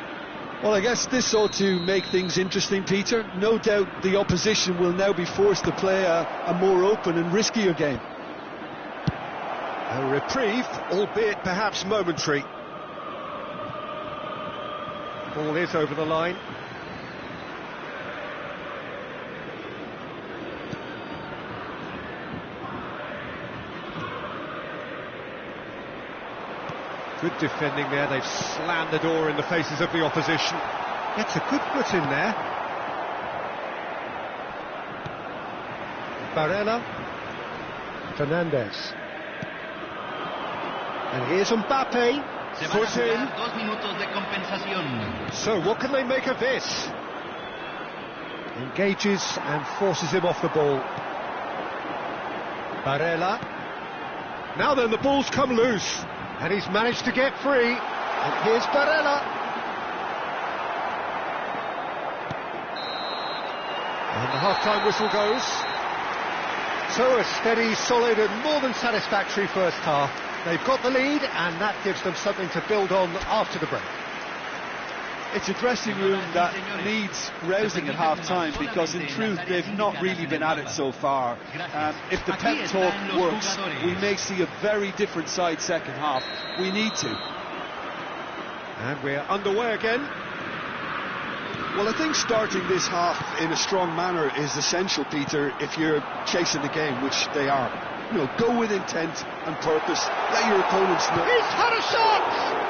Well, I guess this ought to make things interesting, Peter. No doubt the opposition will now be forced to play a more open and riskier game. A reprieve, albeit perhaps momentary. Ball is over the line. Good defending there. They've slammed the door in the faces of the opposition. Gets a good foot in there. Barella. Fernandez. And here's Mbappe. Foot in. 2 minutos de compensación. So what can they make of this? Engages and forces him off the ball. Barella. Now then, the ball's come loose. And he's managed to get free. And here's Barella. And the half-time whistle goes. So a steady, solid and more than satisfactory first half. They've got the lead and that gives them something to build on after the break. It's a dressing room that needs rousing at half-time, because in truth they've not really been at it so far. If the pep talk works, we may see a very different side second half. We need to. And we're underway again. Well, I think starting this half in a strong manner is essential, Peter, if you're chasing the game, which they are. You know, go with intent and purpose. Let your opponents know. He's had a shot!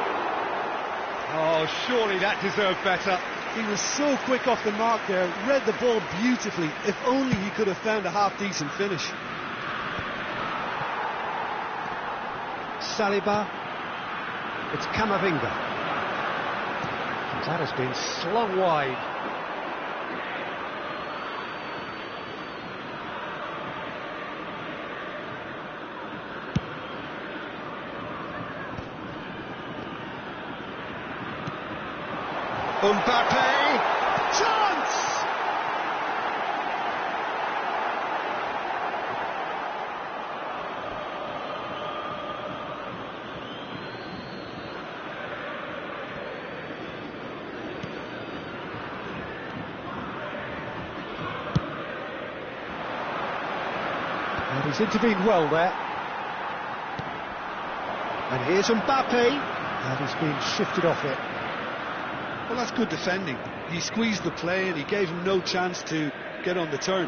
Oh, surely that deserved better. He was so quick off the mark there, read the ball beautifully. If only he could have found a half-decent finish. Saliba. It's Camavinga. That has been slung wide. Mbappe, chance! And he's intervened well there. And here's Mbappe, and he's been shifted off it. Well, that's good defending. He squeezed the play and he gave him no chance to get on the turn.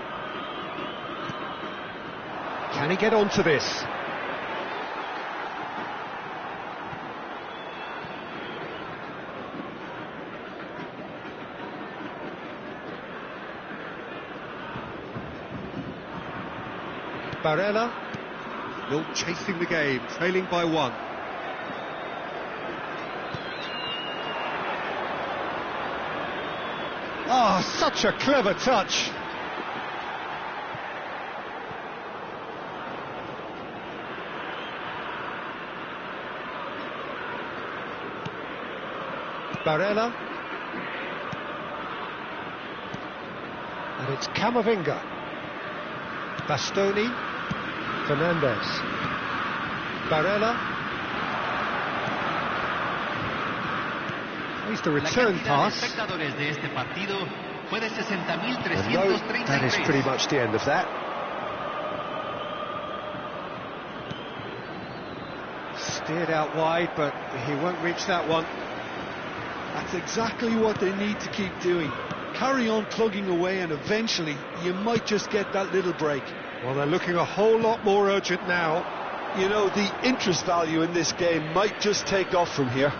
Can he get onto this? Barella, still chasing the game, trailing by 1. Oh, such a clever touch. Barella. And it's Camavinga. Bastoni. Fernandez. Barella. He's the return pass. And that is pretty much the end of that. Steered out wide, but he won't reach that one. That's exactly what they need to keep doing. carry on plugging away, and eventually you might just get that little break. Well, they're looking a whole lot more urgent now. You know, the interest value in this game might just take off from here.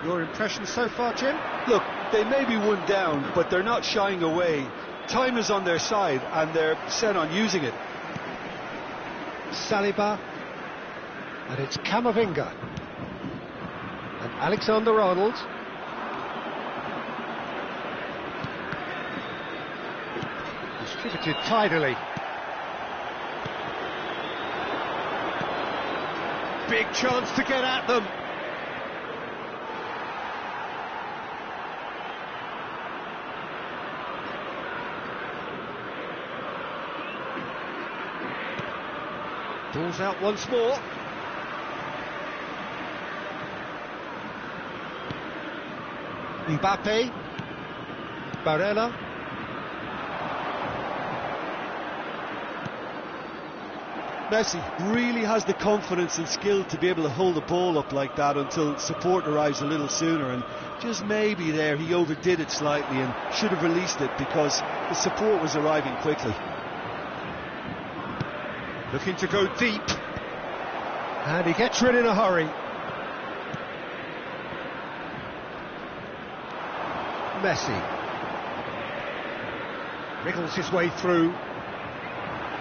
Your impression so far, Jim? Look, they may be one down, but they're not shying away. Time is on their side, and they're set on using it. Saliba, and it's Camavinga, and Alexander-Arnold. Distributed tidily. Big chance to get at them. Ball's out once more. Mbappe. Barella. Messi really has the confidence and skill to be able to hold the ball up like that until support arrives a little sooner, and just maybe there he overdid it slightly and should have released it because the support was arriving quickly. Looking to go deep, and he gets rid in a hurry. Messi wriggles his way through.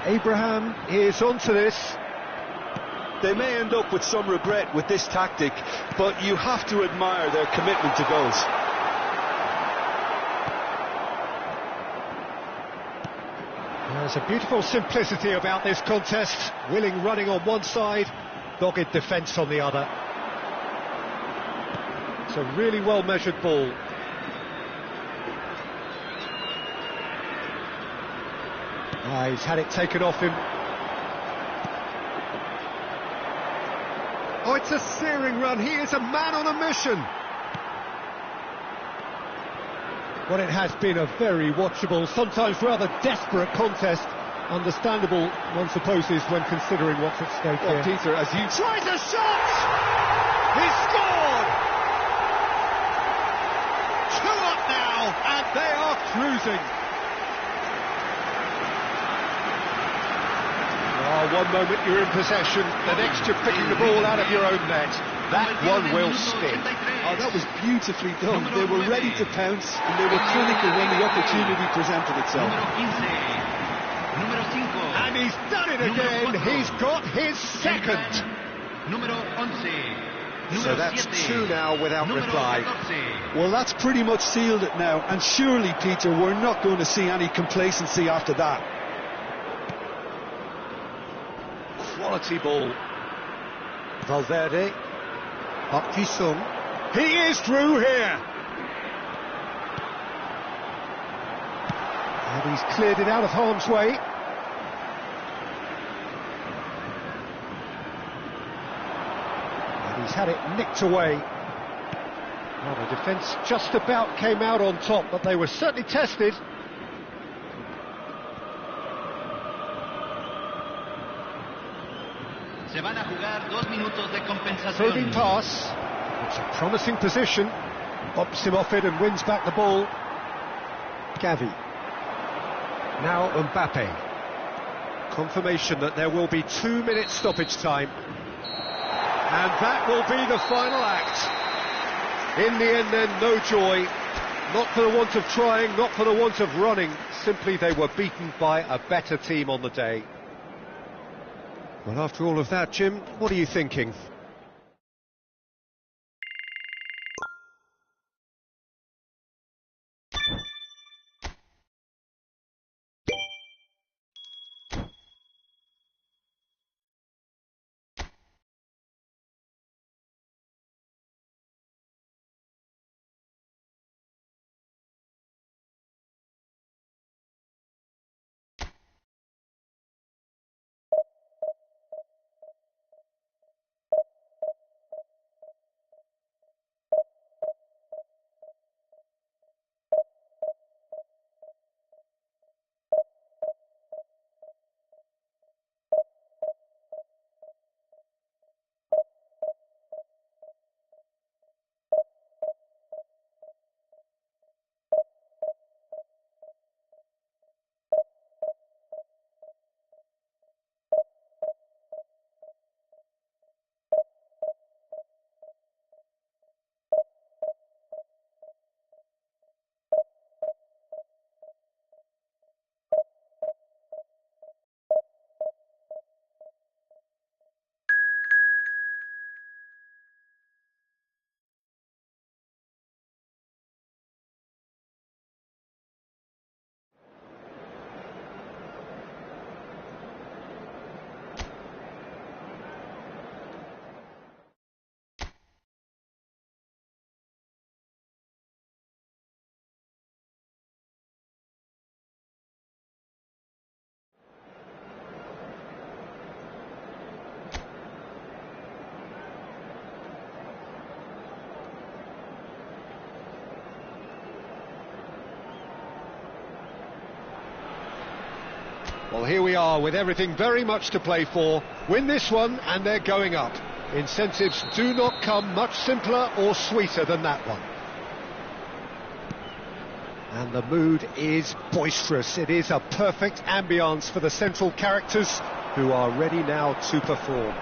Abraham is onto this. They may end up with some regret with this tactic, but you have to admire their commitment to goals. There's a beautiful simplicity about this contest. Willing running on one side, dogged defence on the other. It's a really well-measured ball. He's had it taken off him. Oh, it's a searing run. He is a man on a mission. Well, it has been a very watchable, sometimes rather desperate contest. Understandable, one supposes, when considering what's at stake here. Peter, as you... Tries a shot! He scored! 2 up now, and they are cruising. One moment you're in possession, the next you're picking the ball out of your own net. That one will stick. Oh, that was beautifully done. They were ready to pounce, and they were clinical when the opportunity presented itself. And he's done it again. He's got his second. So that's 2 now without reply. Well, that's pretty much sealed it now, and surely, Peter, we're not going to see any complacency after that. Quality ball. Valverde. Up Jisung. He is through here. And he's cleared it out of harm's way. And he's had it nicked away. Well, the defence just about came out on top, but they were certainly tested. Se van a jugar 2 minutos de compensación. Probing pass. It's a promising position. Bops him off it and wins back the ball. Gavi. Now Mbappe. Confirmation that there will be 2 minutes stoppage time. And that will be the final act. In the end then, no joy. Not for the want of trying, not for the want of running. Simply they were beaten by a better team on the day. Well, after all of that, Jim, what are you thinking? Well, here we are with everything very much to play for. Win this one and they're going up. Incentives do not come much simpler or sweeter than that one. And the mood is boisterous. It is a perfect ambience for the central characters who are ready now to perform.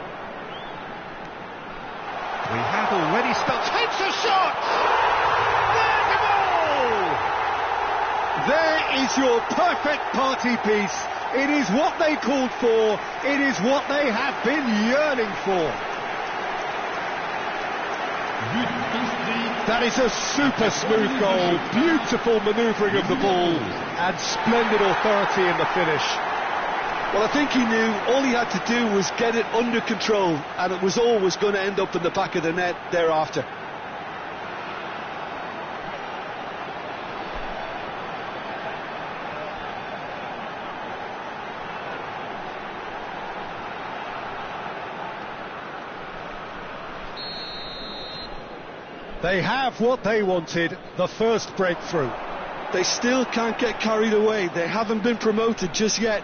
We have already started. Takes a shot! There's the goal! There is your perfect party piece. It is what they called for. It is what they have been yearning for. That is a super smooth goal. Beautiful manoeuvring of the ball and splendid authority in the finish. Well, I think he knew all he had to do was get it under control, and it was always going to end up in the back of the net thereafter. They have what they wanted, the first breakthrough. They still can't get carried away. They haven't been promoted just yet.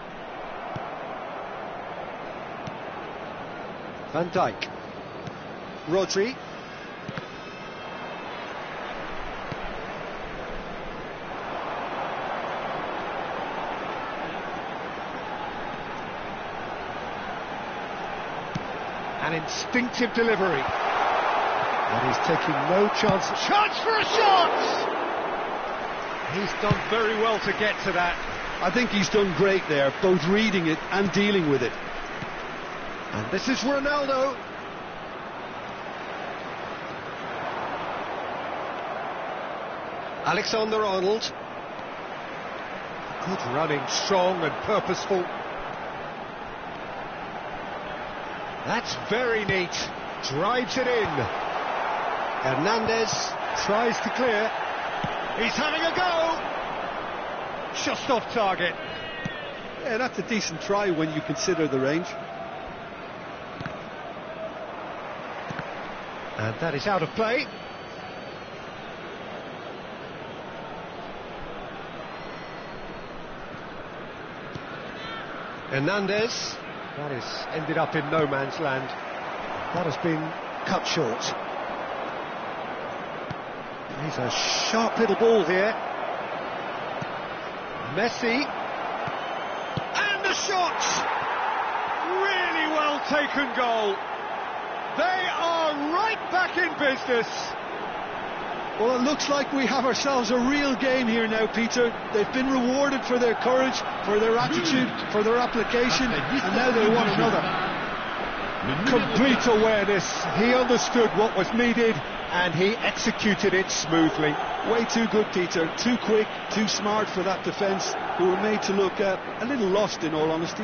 Van Dijk. Rodri. An instinctive delivery. And he's taking no chance. Chance for a shot! He's done very well to get to that. I think he's done great there, both reading it and dealing with it. And this is Ronaldo. Alexander-Arnold. Good running, strong and purposeful. That's very neat. Drives it in. Hernandez tries to clear. He's having a go. Just off target. Yeah, that's a decent try when you consider the range. And that is out of play. Hernandez. That is ended up in no man's land. That has been cut short. He's a sharp little ball here. Messi. And the shot! Really well taken goal. They are right back in business. Well, it looks like we have ourselves a real game here now, Peter. They've been rewarded for their courage, for their attitude, for their application, and now they want another. Complete awareness. He understood what was needed and he executed it smoothly. Way too good, Peter. Too quick, too smart for that defence, who were made to look a little lost, in all honesty.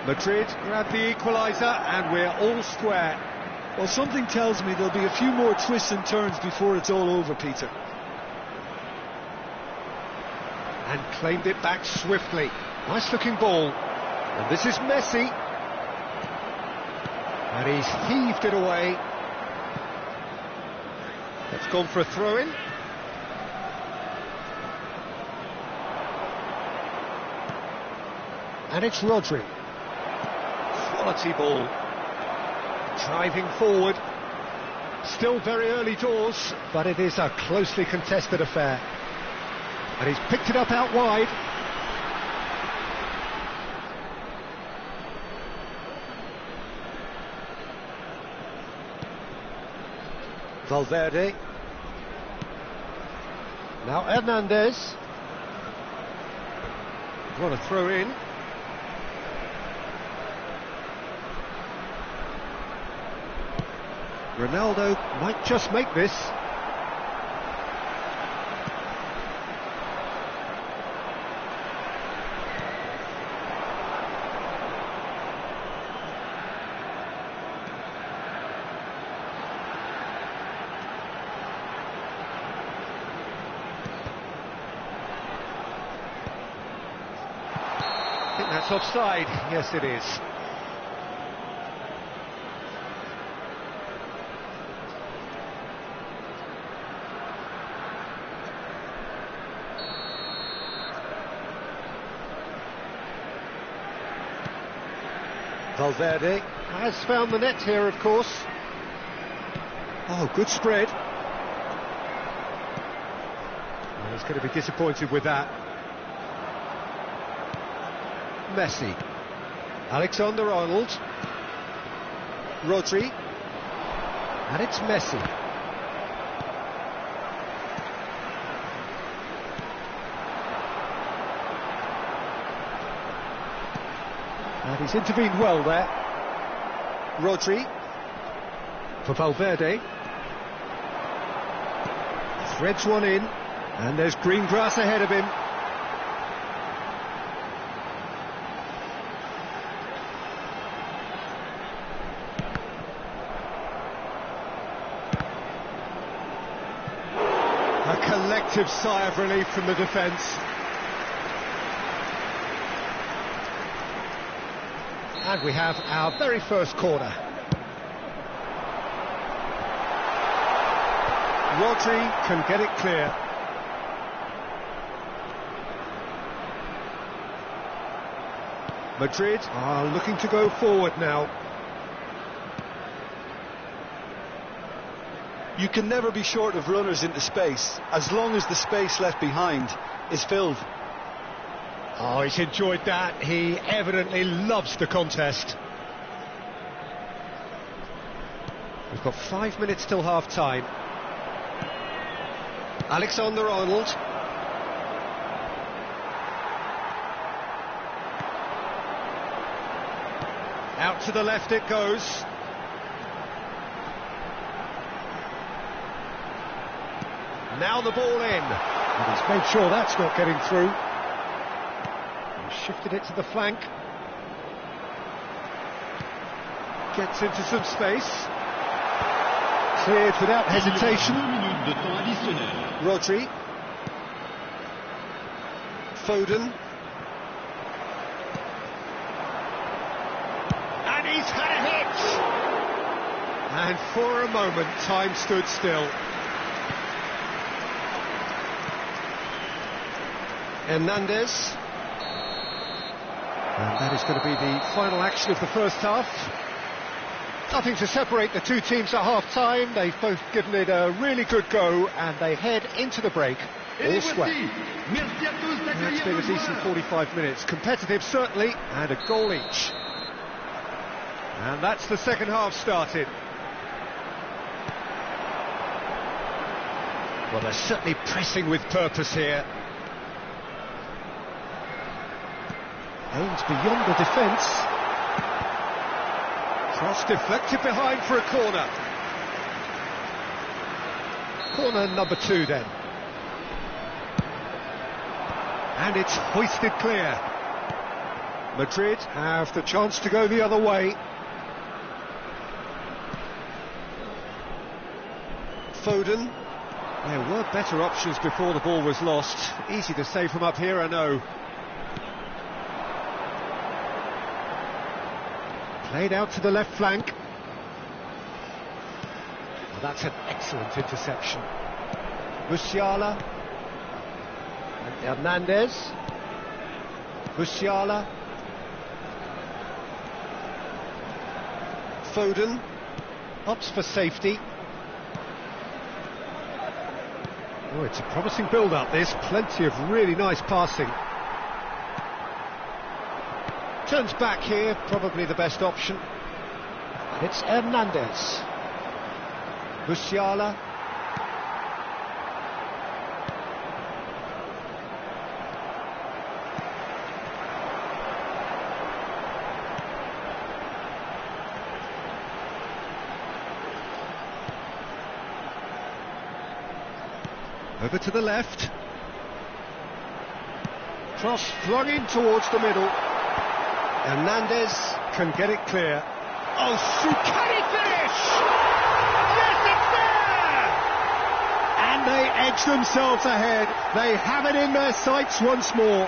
Madrid grab the equaliser and we're all square. Well, something tells me there'll be a few more twists and turns before it's all over, Peter. And claimed it back swiftly. Nice looking ball. And this is Messi. And he's heaved it away. That's gone for a throw-in. And it's Rodri. Quality ball. Driving forward. Still very early doors, but it is a closely contested affair. And he's picked it up out wide. Valverde. Now Hernandez. Want to throw in. Ronaldo might just make this. I think that's offside. Yes, it is. Valverde has found the net here, of course. Oh, good spread. Well, he's going to be disappointed with that. Messi. Alexander-Arnold. Rodri. And it's Messi. And he's intervened well there. Rodri. For Valverde. Threads one in. And there's green grass ahead of him. A collective sigh of relief from the defence. And we have our very first corner. Rodri can get it clear. Madrid are looking to go forward now. You can never be short of runners into space, as long as the space left behind is filled. Oh, he's enjoyed that. He evidently loves the contest. We've got 5 minutes till half-time. Alexander-Arnold. Out to the left it goes. Now the ball in. And he's made sure that's not getting through. He's shifted it to the flank. Gets into some space. Cleared without hesitation. Rodri. Foden. And he's had a hit! And for a moment, time stood still. Hernandez. And that is going to be the final action of the first half. Nothing to separate the two teams at half-time. They've both given it a really good go, and they head into the break all sweat. It's been a decent 45 minutes. Competitive, certainly, and a goal each. And that's the second half started. Well, they're certainly pressing with purpose here. Aims beyond the defence. Cross deflected behind for a corner. Corner number 2 then. And it's hoisted clear. Madrid have the chance to go the other way. Foden. There were better options before the ball was lost. Easy to save from up here, I know. Played out to the left flank. Well, that's an excellent interception. Musiala. And Hernandez. Musiala. Foden. Opts for safety. Oh, it's a promising build-up, this. Plenty of really nice passing. Turns back here, probably the best option. And it's Hernandez. Musiala. Over to the left. Cross flung in towards the middle. Hernandez can get it clear. Oh, can he finish? Yes, it's there! And they edge themselves ahead. They have it in their sights once more.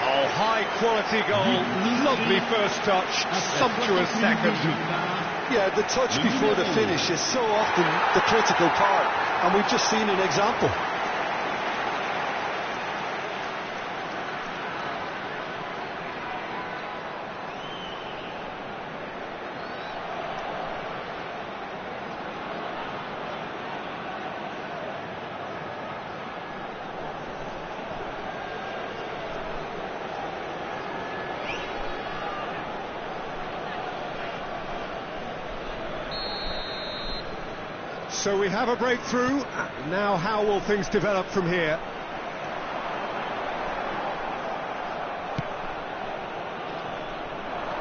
Oh, high-quality goal. Lovely first touch. Sumptuous second. Yeah, the touch before the finish is so often the critical part, and we've just seen an example. So we have a breakthrough. Now how will things develop from here?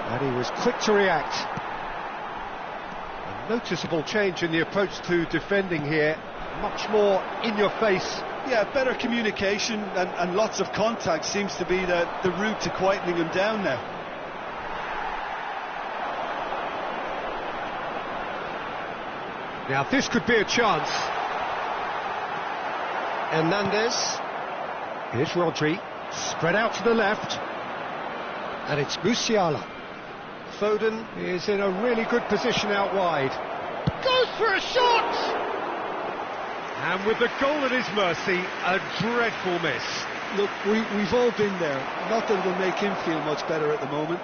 And he was quick to react. A noticeable change in the approach to defending here. Much more in your face. Yeah, better communication and lots of contact seems to be the route to quietening him down now. Now this could be a chance. Hernandez. Here's Rodri. Spread out to the left. And it's Musiala. Foden is in a really good position out wide. Goes for a shot! And with the goal at his mercy, a dreadful miss. Look, we've all been there. Not that it'll make him feel much better at the moment.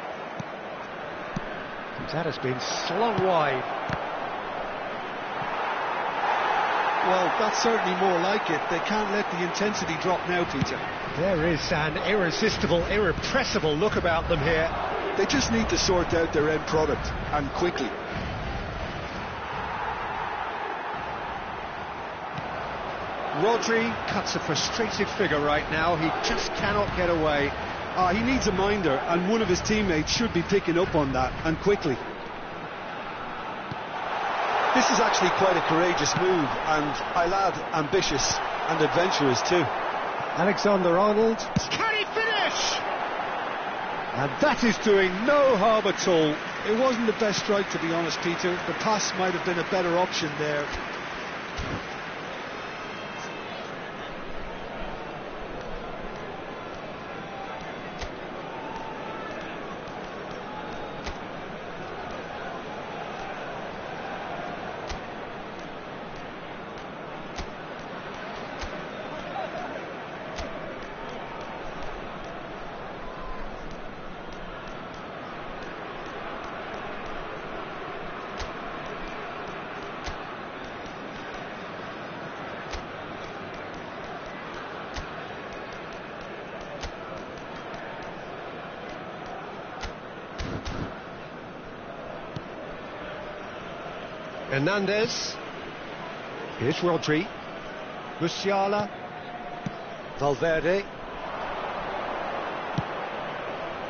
That has been slung wide. Well, that's certainly more like it. They can't let the intensity drop now, Peter. There is an irresistible, irrepressible look about them here. They just need to sort out their end product, and quickly. Rodri cuts a frustrated figure right now. He just cannot get away. He needs a minder, and one of his teammates should be picking up on that, and quickly. This is actually quite a courageous move, and I'll add ambitious and adventurous too. Alexander-Arnold. Can he finish? And that is doing no harm at all. It wasn't the best strike, to be honest, Peter. The pass might have been a better option there. Hernandez. Here's Rodri. Musiala. Valverde.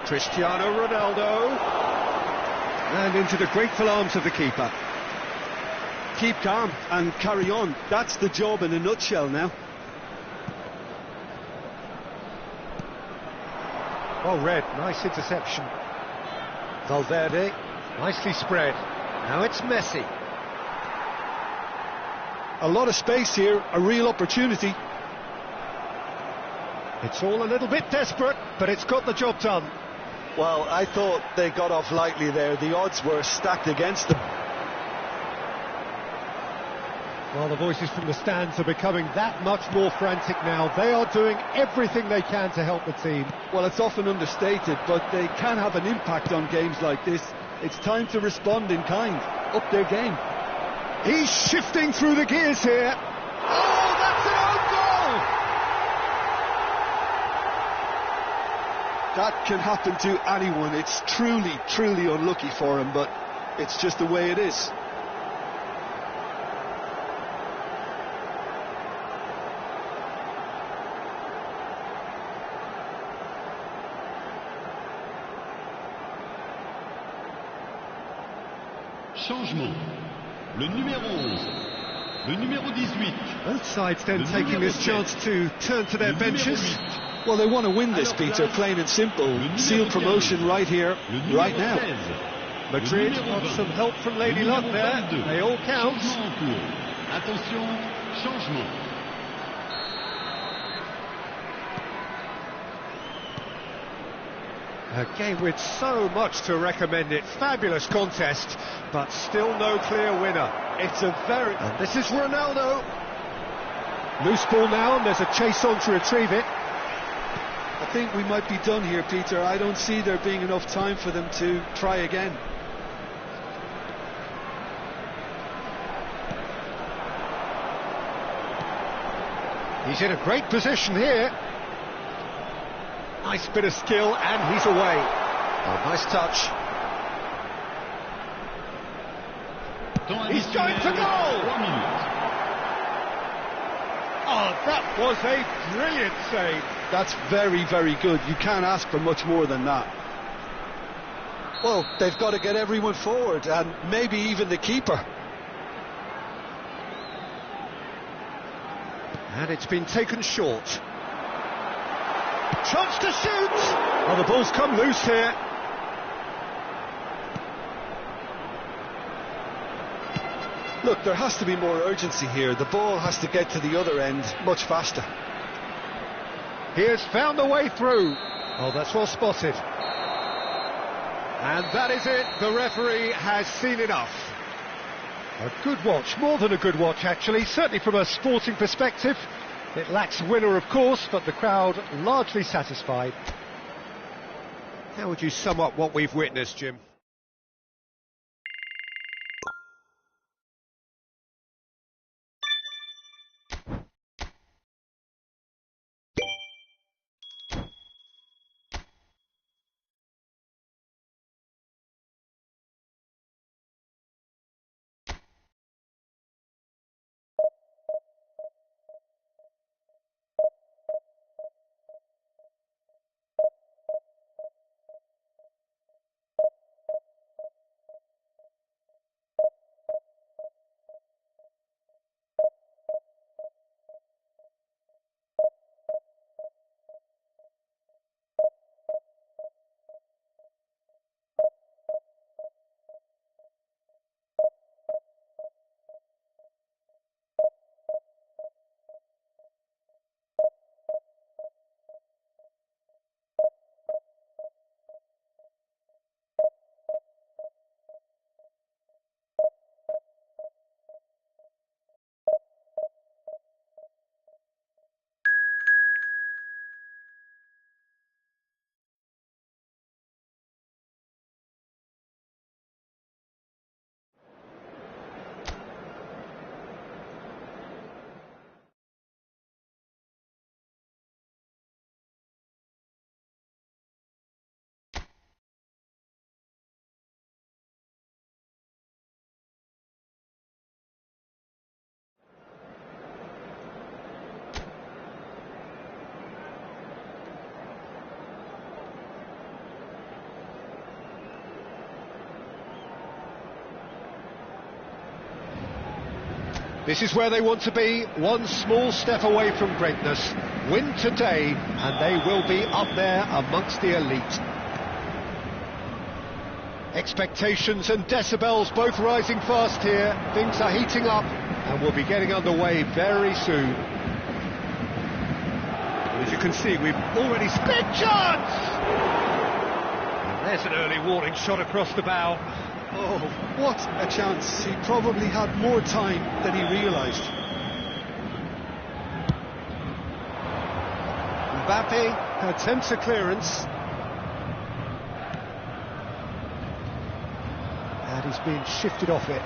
Cristiano Ronaldo. And into the grateful arms of the keeper. Keep calm and carry on. That's the job in a nutshell now. Well read, nice interception. Valverde, nicely spread. Now it's Messi. A lot of space here, a real opportunity. It's all a little bit desperate, but it's got the job done. Well, I thought they got off lightly there. The odds were stacked against them. Well, the voices from the stands are becoming that much more frantic now. They are doing everything they can to help the team. Well, it's often understated, but they can have an impact on games like this. It's time to respond in kind, up their game. He's shifting through the gears here. Oh, that's an own goal! That can happen to anyone. It's truly, truly unlucky for him, but it's just the way it is. Changement. Le numéro 11. Le numéro 18. Both sides then taking this chance to turn to their benches. Well, they want to win this, Peter, plain and simple. Seal promotion right here, right now. Madrid got some help from Lady Luck there. They all count. Attention, changement. A game with so much to recommend it. Fabulous contest, but still no clear winner. It's a very... And this is Ronaldo. Loose ball now, and there's a chase on to retrieve it. I think we might be done here, Peter. I don't see there being enough time for them to try again. He's in a great position here. Nice bit of skill, and he's away. Oh, nice touch. He's going for goal! Oh, that was a brilliant save. That's very, very good. You can't ask for much more than that. Well, they've got to get everyone forward, and maybe even the keeper. And it's been taken short. Chance to shoot! Oh, the ball's come loose here. Look, there has to be more urgency here. The ball has to get to the other end much faster. He has found a way through. Oh, that's well spotted. And that is it. The referee has seen enough. A good watch, more than a good watch actually, certainly from a sporting perspective. It lacks a winner, of course, but the crowd largely satisfied. How would you sum up what we've witnessed, Jim? This is where they want to be, one small step away from greatness. Win today, and they will be up there amongst the elite. Expectations and decibels both rising fast here. Things are heating up, and we'll be getting underway very soon. And as you can see, we've already... Big chance! And there's an early warning shot across the bow. Oh, what a chance. He probably had more time than he realised. Mbappe attempts a clearance. And he's being shifted off it.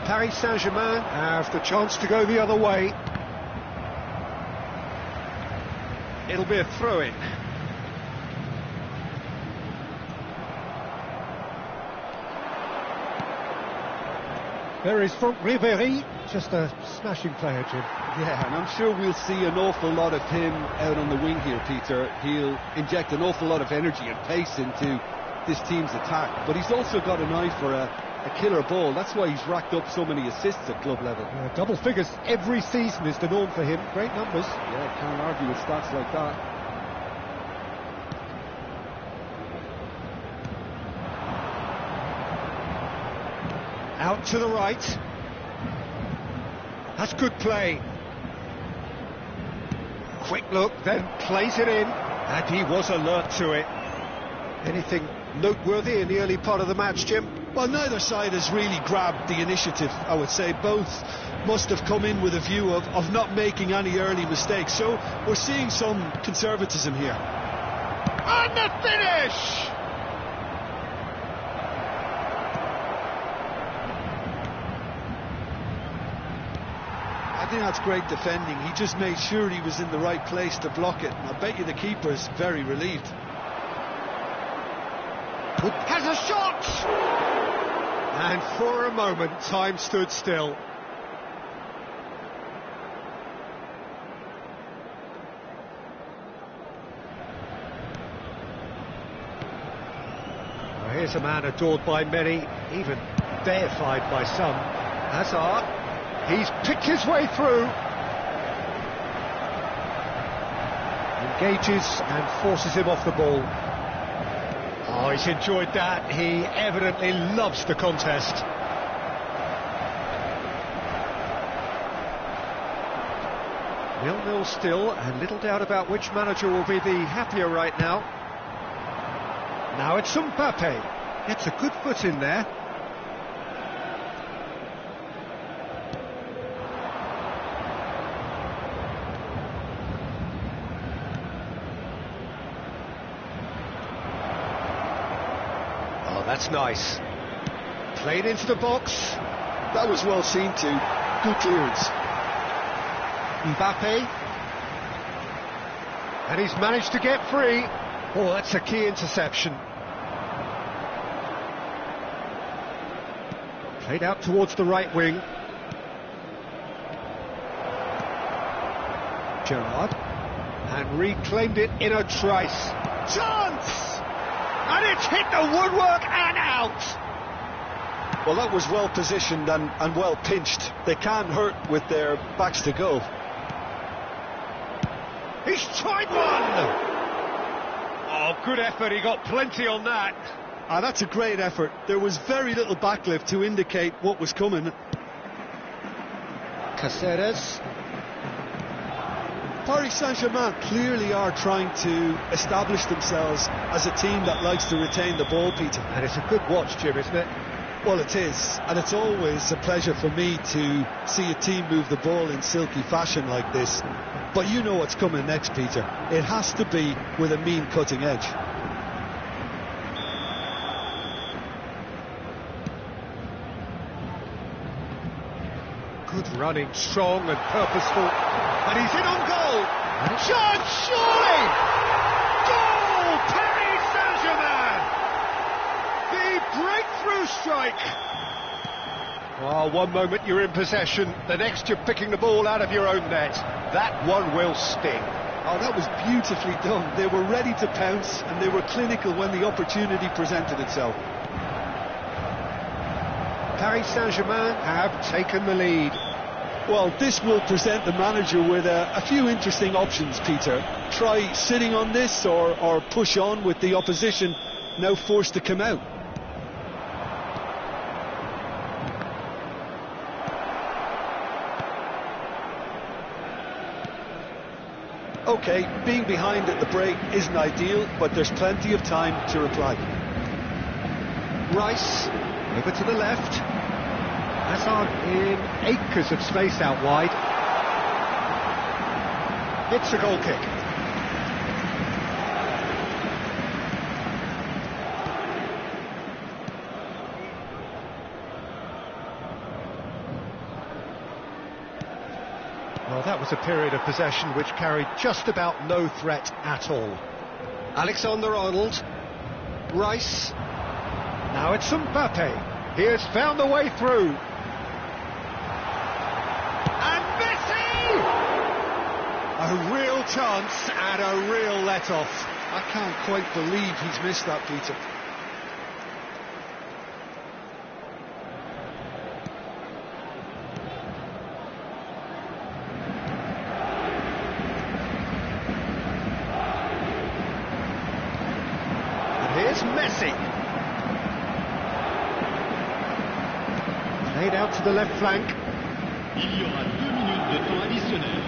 Paris Saint-Germain have the chance to go the other way. It'll be a throw-in. There is Franck Ribéry, just a smashing player, Jim. Yeah, and I'm sure we'll see an awful lot of him out on the wing here, Peter. He'll inject an awful lot of energy and pace into this team's attack, but he's also got an eye for a killer ball. That's why he's racked up so many assists at club level. Double figures every season is the norm for him. Great numbers. Yeah, can't argue with stats like that. Out to the right. That's good play. Quick look, then plays it in. And he was alert to it. Anything noteworthy in the early part of the match, Jim? Well, neither side has really grabbed the initiative, I would say. Both must have come in with a view of not making any early mistakes. So we're seeing some conservatism here. And the finish! I think that's great defending. He just made sure he was in the right place to block it. And I bet you the keeper's very relieved. Has a shot! And for a moment, time stood still. here's a man adored by many, even deified by some. Hazard, he's picked his way through. Engages and forces him off the ball. Oh, he's enjoyed that. He evidently loves the contest. 0-0 still, and little doubt about which manager will be the happier right now. Now it's Mbappe. Gets a good foot in there. Oh, that's nice. Played into the box. That was well seen too. Good clearance. Mbappe, and he's managed to get free. Oh, that's a key interception. Played out towards the right wing. Gerrard, and reclaimed it in a trice. Chance! And it's hit the woodwork and out! Well, that was well positioned and well pinched. They can't hurt with their backs to goal. He's tried one! Oh, good effort, he got plenty on that. That's a great effort. There was very little backlift to indicate what was coming. Caceres. Paris Saint-Germain clearly are trying to establish themselves as a team that likes to retain the ball, Peter. And it's a good watch, Jim, isn't it? Well, it is, and it's always a pleasure for me to see a team move the ball in silky fashion like this. But you know what's coming next, Peter. It has to be with a mean cutting edge. Good running, strong and purposeful. And he's in on goal. Chance, surely! Goal! Paris Saint-Germain! The breakthrough strike. Oh, one moment you're in possession, the next you're picking the ball out of your own net. That one will sting. Oh, that was beautifully done. They were ready to pounce, and they were clinical when the opportunity presented itself. Paris Saint-Germain have taken the lead. Well, this will present the manager with a few interesting options, Peter. Try sitting on this or push on with the opposition now forced to come out. OK, being behind at the break isn't ideal, but there's plenty of time to reply. Rice, over to the left. Hazard in acres of space out wide. It's a goal kick. Well, that was a period of possession which carried just about no threat at all. Alexander-Arnold. Rice. Now it's Mbappe. He has found the way through. And Messi! A real chance and a real let-off. I can't quite believe he's missed that, Peter. Here's Messi. Played out to the left flank. Il y aura 2 minutes de temps additionnel.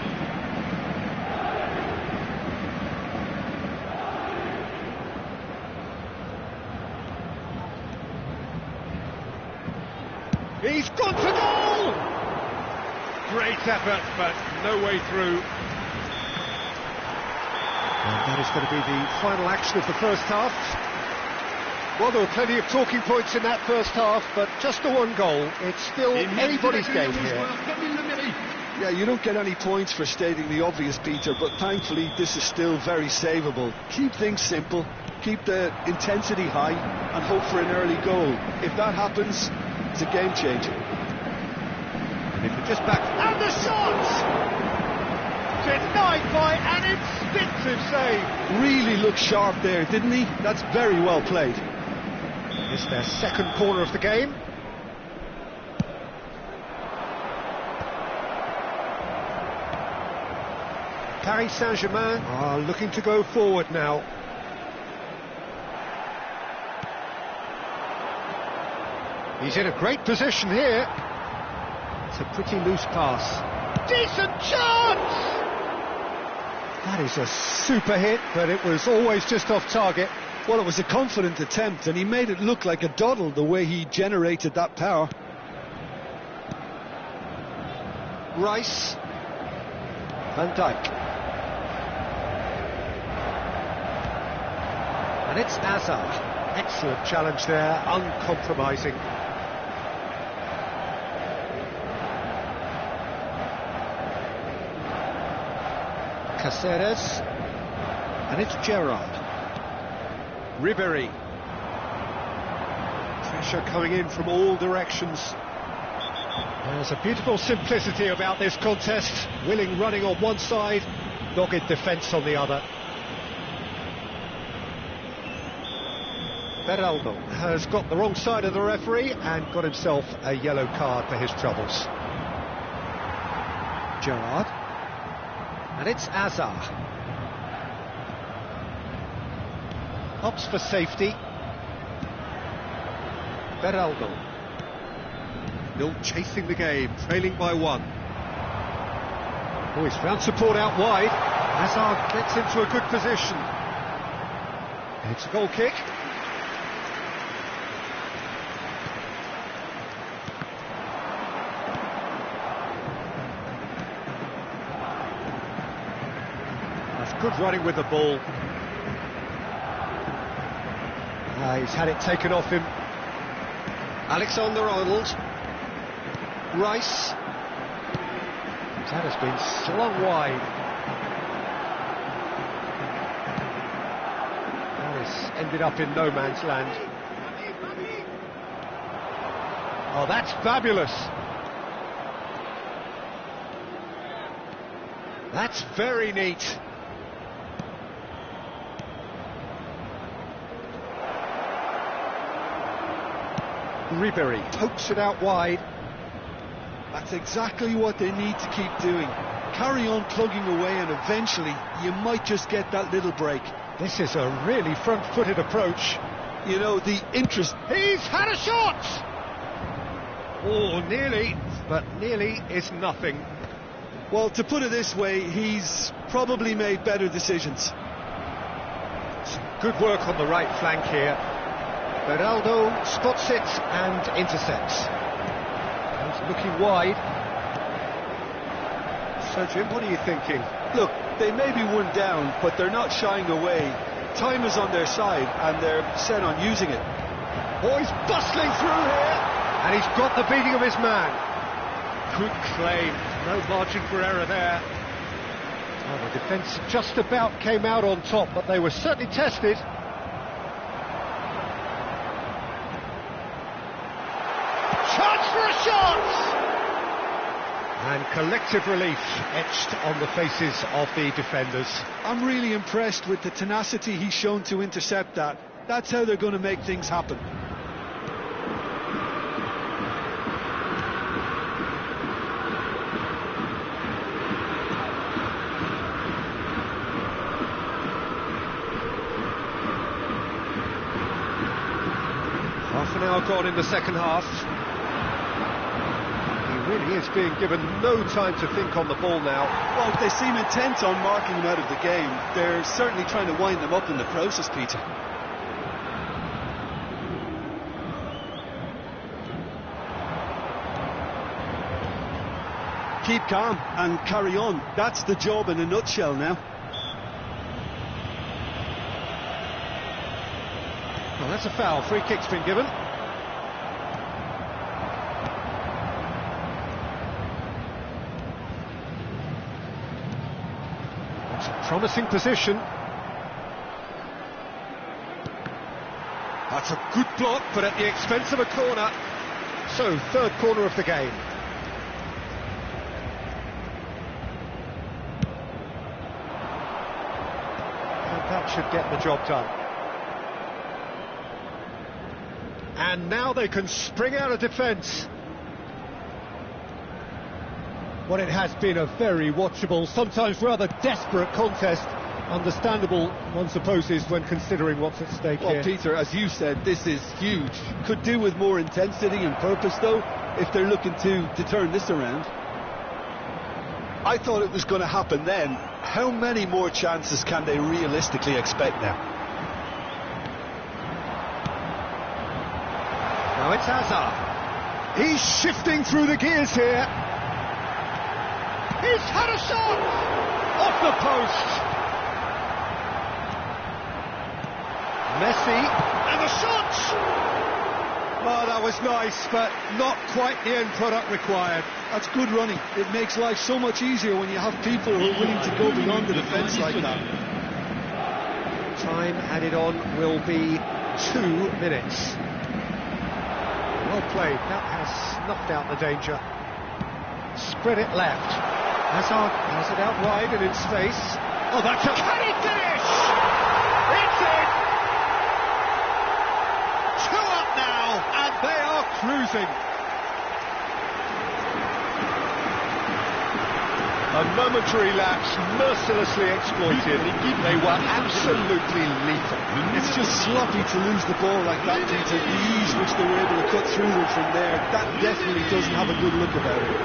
He's gone for goal! Great effort, but no way through. And that is going to be the final action of the first half. Well, there were plenty of talking points in that first half, but just the one goal. It's still anybody's game here. Yeah, you don't get any points for stating the obvious, Peter, but thankfully this is still very savable. Keep things simple, keep the intensity high, and hope for an early goal. If that happens, it's a game changer. And if you're just back... And the shot! Denied by an instinctive save. Really looked sharp there, didn't he? That's very well played. It's their second corner of the game. Paris Saint-Germain are looking to go forward now. He's in a great position here. It's a pretty loose pass. Decent chance! That is a super hit, but it was always just off target. Well, it was a confident attempt, and he made it look like a doddle the way he generated that power. Rice. Van Dijk. And it's Hazard. Excellent challenge there, uncompromising. Caceres. And it's Gerrard. Ribéry. Pressure coming in from all directions. There's a beautiful simplicity about this contest. Willing running on one side, dogged defence on the other. Beraldo has got the wrong side of the referee and got himself a yellow card for his troubles. Gerrard. And it's Hazard. Opts for safety. Beraldo. Still chasing the game, trailing by one. Oh, he's found support out wide. Hazard gets into a good position. It's a goal kick. That's good running with the ball. He's had it taken off him. Alexander-Arnold. Rice. That has been slung wide. That has ended up in no man's land. Oh, that's fabulous. That's very neat. Ribéry pokes it out wide. That's exactly what they need to keep doing. Carry on plugging away, and eventually you might just get that little break. This is a really front-footed approach. You know, the interest... He's had a shot! Oh, nearly, but nearly is nothing. Well, to put it this way, he's probably made better decisions. Some good work on the right flank here. Beraldo spots it and intercepts. He's looking wide. So, Jim, what are you thinking? Look, they may be one down, but they're not shying away. Time is on their side, and they're set on using it. Oh, he's bustling through here, and he's got the beating of his man. Good claim, no margin for error there. Oh, the defence just about came out on top, but they were certainly tested. Chance for a shot! And collective relief etched on the faces of the defenders. I'm really impressed with the tenacity he's shown to intercept that. That's how they're going to make things happen. Half an hour gone in the second half. He really is being given no time to think on the ball now. Well, they seem intent on marking him out of the game. They're certainly trying to wind them up in the process, Peter. Keep calm and carry on. That's the job in a nutshell now. Well, that's a foul. Free kick's been given. That's a promising position. That's a good block, but at the expense of a corner. So, third corner of the game. And that should get the job done. And now they can spring out of defence. Well, it has been a very watchable, sometimes rather desperate contest. Understandable, one supposes, when considering what's at stake here. Well, Peter, as you said, this is huge. Could do with more intensity and purpose, though, if they're looking to turn this around. I thought it was going to happen then. How many more chances can they realistically expect now? Now it's Hazard. He's shifting through the gears here. He's had a shot! Off the post. Messi, and the shot! Oh, that was nice, but not quite the end product required. That's good running. It makes life so much easier when you have people who are willing to go beyond the defence like that. Time added on will be 2 minutes. Well played, that has snuffed out the danger. Spread it left. Hazard has it out wide and in space. Oh, that's a... Can he finish? It's in! 2 up now, and they are cruising. A momentary lapse mercilessly exploited. They were absolutely lethal. It's just sloppy to lose the ball like that, Peter. The ease which they were able to cut through them from there, that definitely doesn't have a good look about it.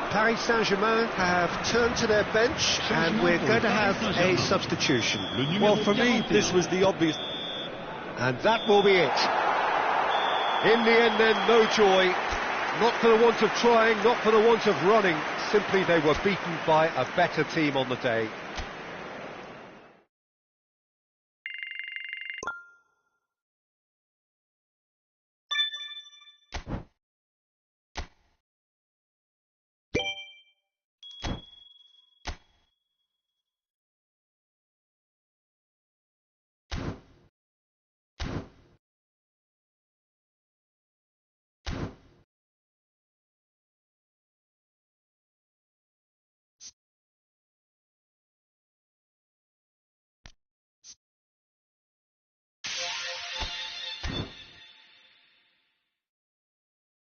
Paris Saint-Germain have turned to their bench, and we're going to have a substitution. Well, for me, this was the obvious. And that will be it. In the end, then, no joy. Not for the want of trying, not for the want of running. Simply, they were beaten by a better team on the day.